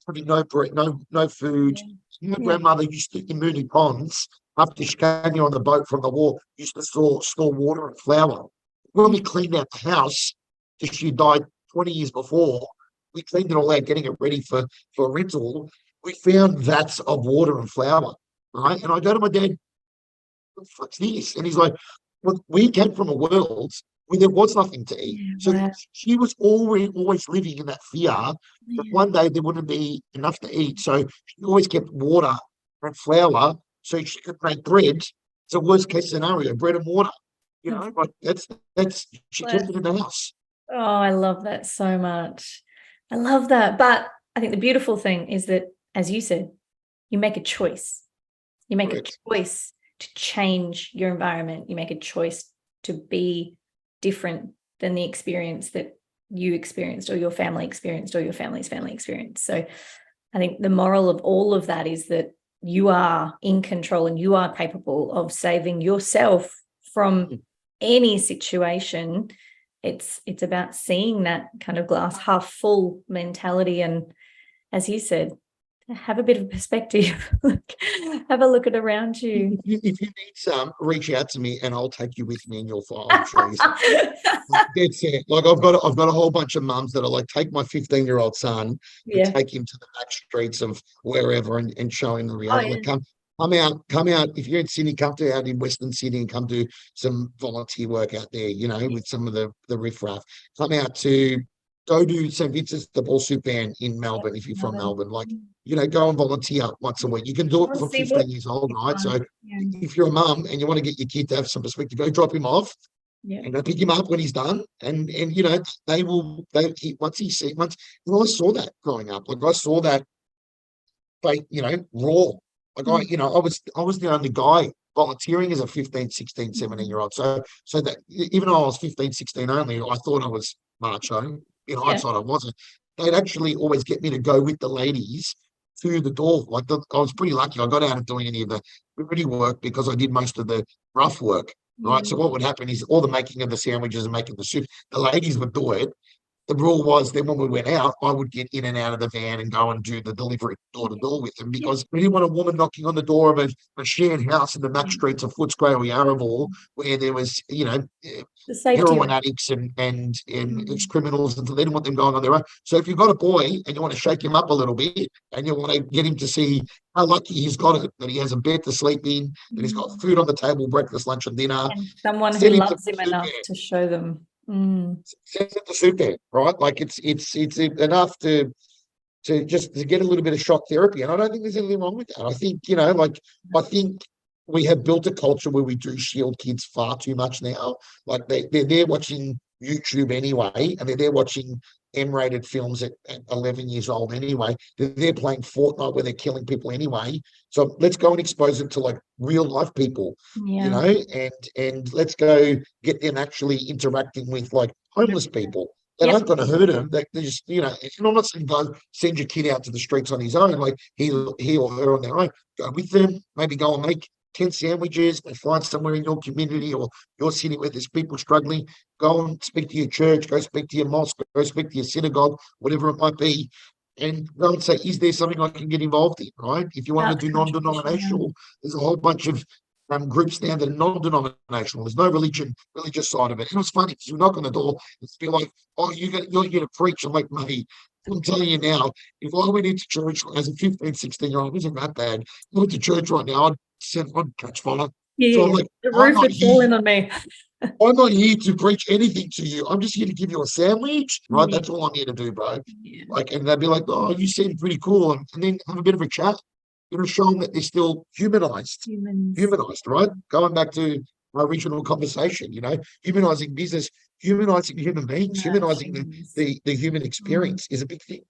having no bread, no food. My grandmother used to, in Moonee Ponds, after she came here on the boat from the war, used to store water and flour. When we cleaned out the house, because she died 20 years before, we cleaned it all out, getting it ready for a rental. We found vats of water and flour, right? And I go to my dad, what the fuck's this? And he's like, well, we came from a world where there was nothing to eat. So she was always living in that fear that one day there wouldn't be enough to eat. So she always kept water and flour so she could make bread. It's a worst case scenario, bread and water. Like that's she kept it in the house. Oh, I love that so much. I love that. But I think the beautiful thing is that, as you said, you make a choice. You make a choice to change your environment. You make a choice to be different than the experience that you experienced or your family experienced or your family's family experienced. So I think the moral of all of that is that you are in control and you are capable of saving yourself from any situation. It's about seeing that kind of glass half full mentality, and as you said, have a bit of perspective. Have a look at around you. If you need some, reach out to me and I'll take you with me and you'll show you some. That's it. Like I've got a whole bunch of mums that are like, take my 15-year-old son and take him to the back streets of wherever and show him the reality. Like, come out. If you're in Sydney, come to out in Western Sydney and come do some volunteer work out there, with some of the riffraff. Come out to go do St. Vincent's de Paul Supan in Melbourne if you're from Melbourne. Like, go and volunteer once a week. You can do it from 15 years old, right? So if you're a mum and you want to get your kid to have some perspective, go drop him off and pick him up when he's done. And once I saw that growing up. Like I saw that, like, raw. Like I was the only guy volunteering as a 15, 16, 17-year-old. So that even though I was 15, 16 only, I thought I was macho. In hindsight, I wasn't. They'd actually always get me to go with the ladies to the door. Like I was pretty lucky. I got out of doing any of the dirty work because I did most of the rough work, right? So what would happen is all the making of the sandwiches and making the soup, the ladies would do it. The rule was then when we went out, I would get in and out of the van and go and do the delivery door to door with them, because we didn't want a woman knocking on the door of a shared house in the back streets of Footscray or Yarraville where there was, heroin addicts and ex-criminals, and they didn't want them going on their own. So if you've got a boy and you want to shake him up a little bit and you want to get him to see how lucky he's got it, that he has a bed to sleep in, that he's got food on the table, breakfast, lunch and dinner. And someone who loves him enough to show them. Send it to super, right? Like it's enough to get a little bit of shock therapy, and I don't think there's anything wrong with that. I think I think we have built a culture where we do shield kids far too much now. Like they're there watching YouTube anyway, and they're there watching M-rated films at 11 years old anyway. They're playing Fortnite where they're killing people anyway. So let's go and expose them to like real life people, and let's go get them actually interacting with like homeless people that aren't going to hurt them. They're just, and I'm not saying go send your kid out to the streets on his own, like he or her on their own. Go with them, maybe go and make 10 sandwiches, go find somewhere in your community or your city where there's people struggling. Go and speak to your church, go speak to your mosque, go speak to your synagogue, whatever it might be, and go and say, is there something I can get involved in, right? If you want to do non-denominational, there's a whole bunch of groups now that are non-denominational. There's no religious side of it. And it was funny because you knock on the door, it's be like, oh, you're here to preach. I'm like, mate, I'm telling you now, if I went into church as a 15, 16-year-old, it wasn't that bad. I went to church right now, I'd catch fire. So I'm like, The I'm roof not had here. fallen on me. I'm not here to preach anything to you. I'm just here to give you a sandwich, right? Yeah. That's all I'm here to do, bro. Yeah. Like, and they'd be like, "Oh, you seem pretty cool," and then have a bit of a chat. Show them that they're still Humans. humanized, right? Going back to our original conversation, humanizing business, humanizing human beings, humanizing Humans. the human Mm. experience is a big thing.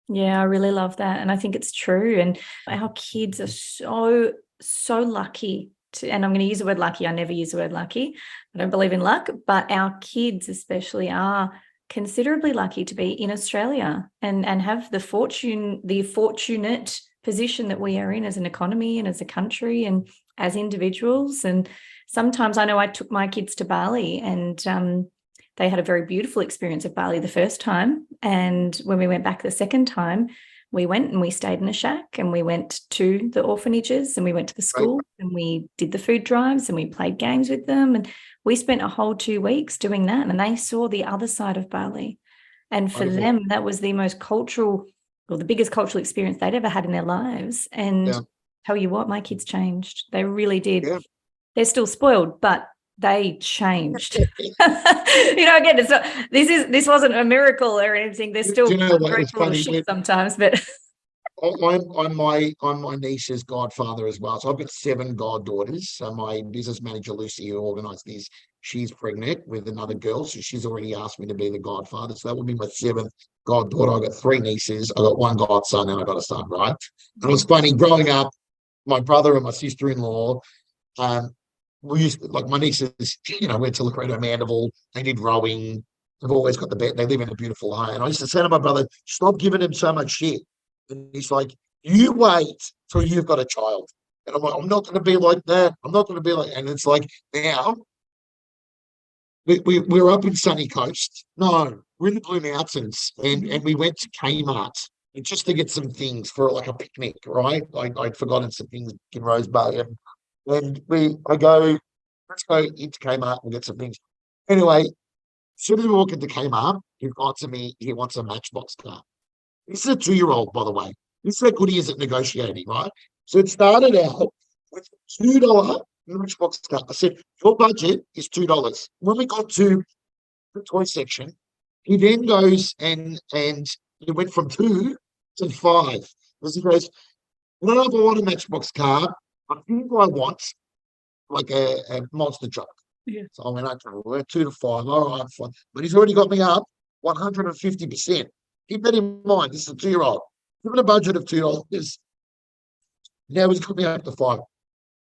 Yeah, I really love that. And I think it's true. And our kids are so lucky to, and I'm going to use the word lucky. I never use the word lucky. I don't believe in luck, but our kids especially are considerably lucky to be in Australia and have the fortunate position that we are in as an economy and as a country and as individuals. And sometimes I know I took my kids to Bali and they had a very beautiful experience of Bali the first time. And when we went back the second time, we went and we stayed in a shack and we went to the orphanages and we went to the school and we did the food drives and we played games with them. And we spent a whole 2 weeks doing that. And they saw the other side of Bali. And for Wonderful. them, that was the most cultural or the biggest cultural experience they'd ever had in their lives. And tell you what, my kids changed. They really did. Yeah. They're still spoiled, but they changed. Again, it's not, this wasn't a miracle or anything. They're still It's little funny shit sometimes, but I'm my niece's godfather as well. So I've got 7 goddaughters. So my business manager Lucy, who organised this, she's pregnant with another girl, so she's already asked me to be the godfather. So that would be my 7th goddaughter. I've got 3 nieces. I've got 1 godson, and I got a son. Right? And it's funny growing up. My brother and my sister-in-law, we used to, like my nieces, went to Lacredo Mandeville. They did rowing. They've always got the bed. They live in a beautiful home. And I used to say to my brother, "Stop giving him so much shit." And he's like, "You wait till you've got a child." And I'm like, "I'm not going to be like that. I'm not going to be like." And it's like now we're up in Sunny Coast. No, we're in the Blue Mountains, and we went to Kmart just to get some things for like a picnic. Right? I'd forgotten some things in Rose Bay, and I go, "Let's go into Kmart and get some things." Anyway, as soon as we walk into Kmart, he wants me. He wants a Matchbox car. This is a 2-year-old, by the way. This is how good he is at negotiating, right? So it started out with $2 Matchbox car. I said, "Your budget is $2." When we got to the toy section, he then goes and he went from 2 to 5. Because he goes, "I don't know if I want a Matchbox car. I think I want like a monster truck." Yeah. So I went, "Okay, we're 2 to 5. All right, fine." But he's already got me up 150%. Keep that in mind. This is a 2-year-old. Given a budget of $2, now he's got me up to 5.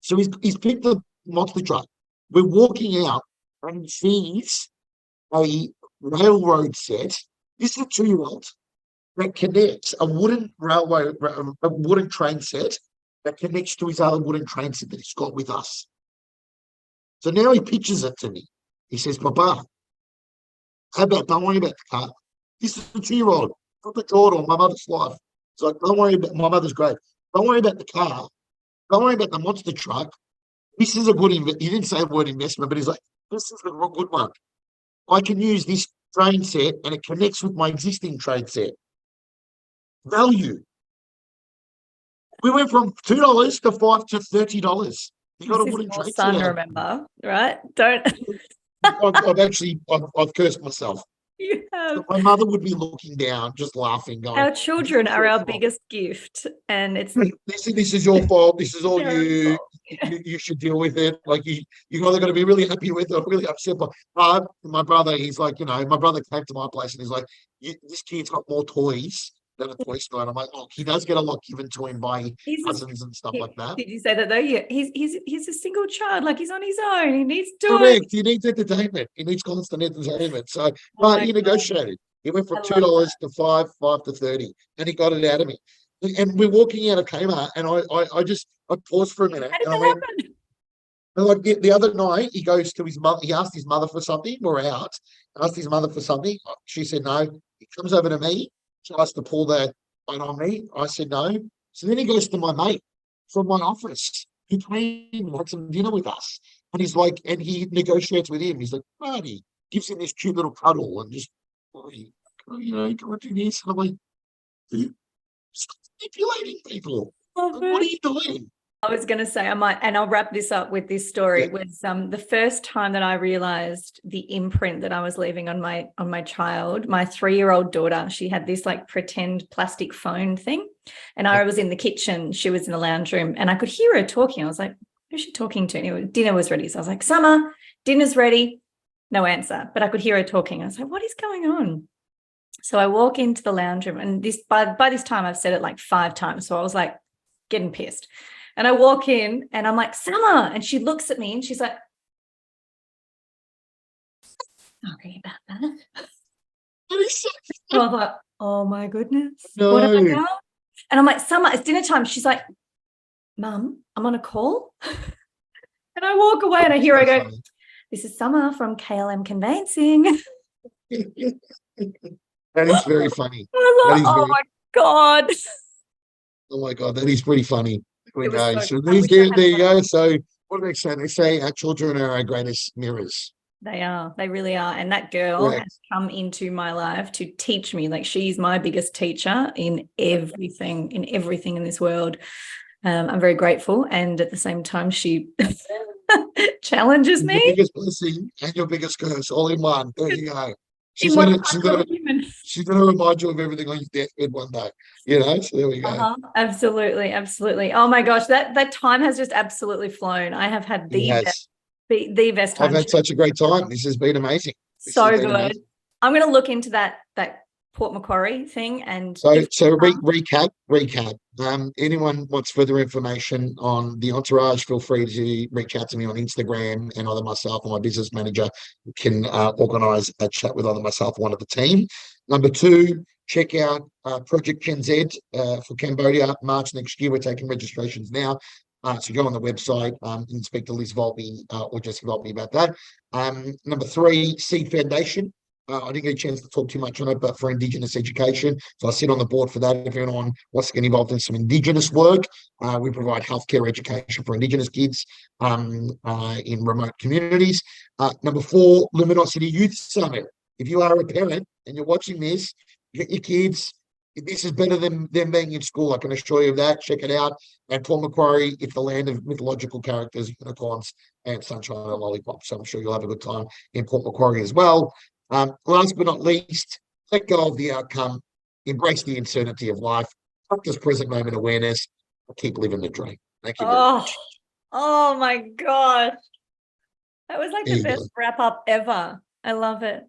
So he's picked the monster truck. We're walking out and he sees a railroad set. This is a 2-year-old that connects a wooden train set that connects to his other wooden train set that he's got with us. So now he pitches it to me. He says, "Papa, don't worry about the car. This is a 2-year-old. Put the Jordan on my mother's life." It's like, "Don't worry about my mother's grave. Don't worry about the car. Don't worry about the monster truck. This is a good investment." He didn't say the word investment, but he's like, "This is a good one. I can use this train set and it connects with my existing train set." Value. We went from $2 to 5 to $30. You got a this is wooden your train set son, out. remember, right? Don't I've cursed myself. you have So my mother would be looking down, just laughing, going, our children "This is are your our fault. biggest gift, and it's This is your fault. This is all their own you. fault. You should deal with it. Like you either got to be really happy with it or really upset." But my brother, he's like, my brother came to my place and he's like, "This kid's got more toys than a toy store." And I'm like, "Look, he does get a lot given to him by He's cousins and stuff like that." did you say that though? Yeah, he's a single child, like he's on his own. He needs toys. Correct. He needs entertainment. He needs constant entertainment. So, Oh but my he God, negotiated. He went from I $2 love that. to 5, 5 to 30, and he got it out of me. And we're walking out of Kmart, and I paused for a minute, How did and I that went, happen? and like the other night, he goes to his mother. He asked his mother for something. We're out. Asked his mother for something. She said no. He comes over to me, tries to pull that one on me. I said no. So then he goes to my mate from my office. He came and had some dinner with us, and he's like, and he negotiates with him. He's like, "Marty," gives him this cute little cuddle, and just, "Oh, you can't do this." And I'm like, "Dude, stop manipulating people. Love Like, what are it. you doing?" I was going to say I might, and I'll wrap this up with this story. Yeah. Was the first time that I realized the imprint that I was leaving on my child. My 3-year-old daughter, she had this like pretend plastic phone thing, and I was in the kitchen. She was in the lounge room, and I could hear her talking. I was like, "Who's she talking to?" Anyway, dinner was ready, so I was like, "Summer, dinner's ready." No answer, but I could hear her talking. I was like, "What is going on?" So I walk into the lounge room, and this by this time I've said it like 5 times, so I was like getting pissed. And I walk in and I'm like, "Summer," and she looks at me and she's like, "Sorry about that." And I was like, "Oh my goodness, what have I No. done?" And I'm like, "Summer, it's dinner time." She's like, "Mum, I'm on a call." And I walk away and I hear her go, "This is Summer from KLM Conveyancing." That is very funny. I was That like, is "Oh very, my God." oh my God, that is pretty funny. There we It was go. so So I wish I had there you another. go. So what do they say? They say our children are our greatest mirrors. They are. They really are. And that girl Correct. has come into my life to teach me. Like, she's my biggest teacher in everything in this world. I'm very grateful. And at the same time, she challenges Your me biggest blessing and your biggest curse, all in one. There you go. in one type of human. She's gonna remind you of everything on your deathbed one day. You know, so there we go. Absolutely. Absolutely. Oh my gosh, that time has just absolutely flown. I have had It has. the best I've time. had such a great time. This has been amazing. This has So been good. amazing. I'm going to look into that Port Macquarie thing, and So, if recap. Anyone wants further information on the Entourage, feel free to reach out to me on Instagram, and either myself or my business manager can organise a chat with either myself or one of the team. Number 2, check out Project Gen Z for Cambodia, March next year. We're taking registrations now. So go on the website, Inspector Liz Volpe or Jessica Volpe about that. Number 3, Seed Foundation. I didn't get a chance to talk too much on it, but for Indigenous education. So I sit on the board for that. If anyone wants to get involved in some Indigenous work, we provide healthcare education for Indigenous kids in remote communities. Number 4, Luminosity Youth Summit. If you are a parent and you're watching this, get your kids. This is better than them being in school. I can assure you of that. Check it out. And Port Macquarie, it's the land of mythological characters, unicorns, and sunshine and lollipops. So I'm sure you'll have a good time in Port Macquarie as well. Last but not least, let go of the outcome, embrace the uncertainty of life, practice present moment awareness, keep living the dream. Thank you very much. Oh my gosh. That was like There the you go. best wrap up ever. I love it.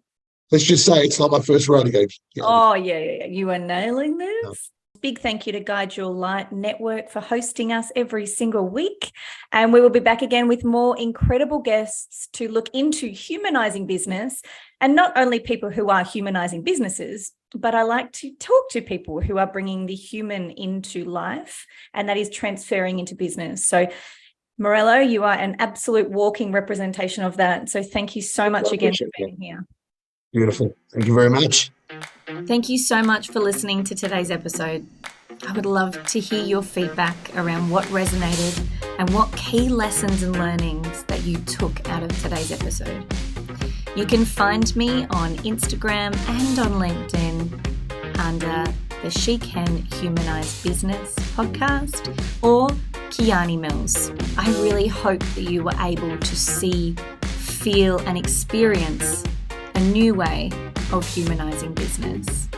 Let's just say it's not my first rodeo. Oh, yeah. You are nailing this. Big thank you to Guide Your Light Network for hosting us every single week. And we will be back again with more incredible guests to look into humanizing business, and not only people who are humanizing businesses, but I like to talk to people who are bringing the human into life, and that is transferring into business. So Morello, you are an absolute walking representation of that. So thank you so much again for being here. Beautiful. Thank you very much. Thank you so much for listening to today's episode. I would love to hear your feedback around what resonated and what key lessons and learnings that you took out of today's episode. You can find me on Instagram and on LinkedIn under the Can Humanise Business podcast or Kiani Mills. I really hope that you were able to see, feel and experience a new way of humanising business.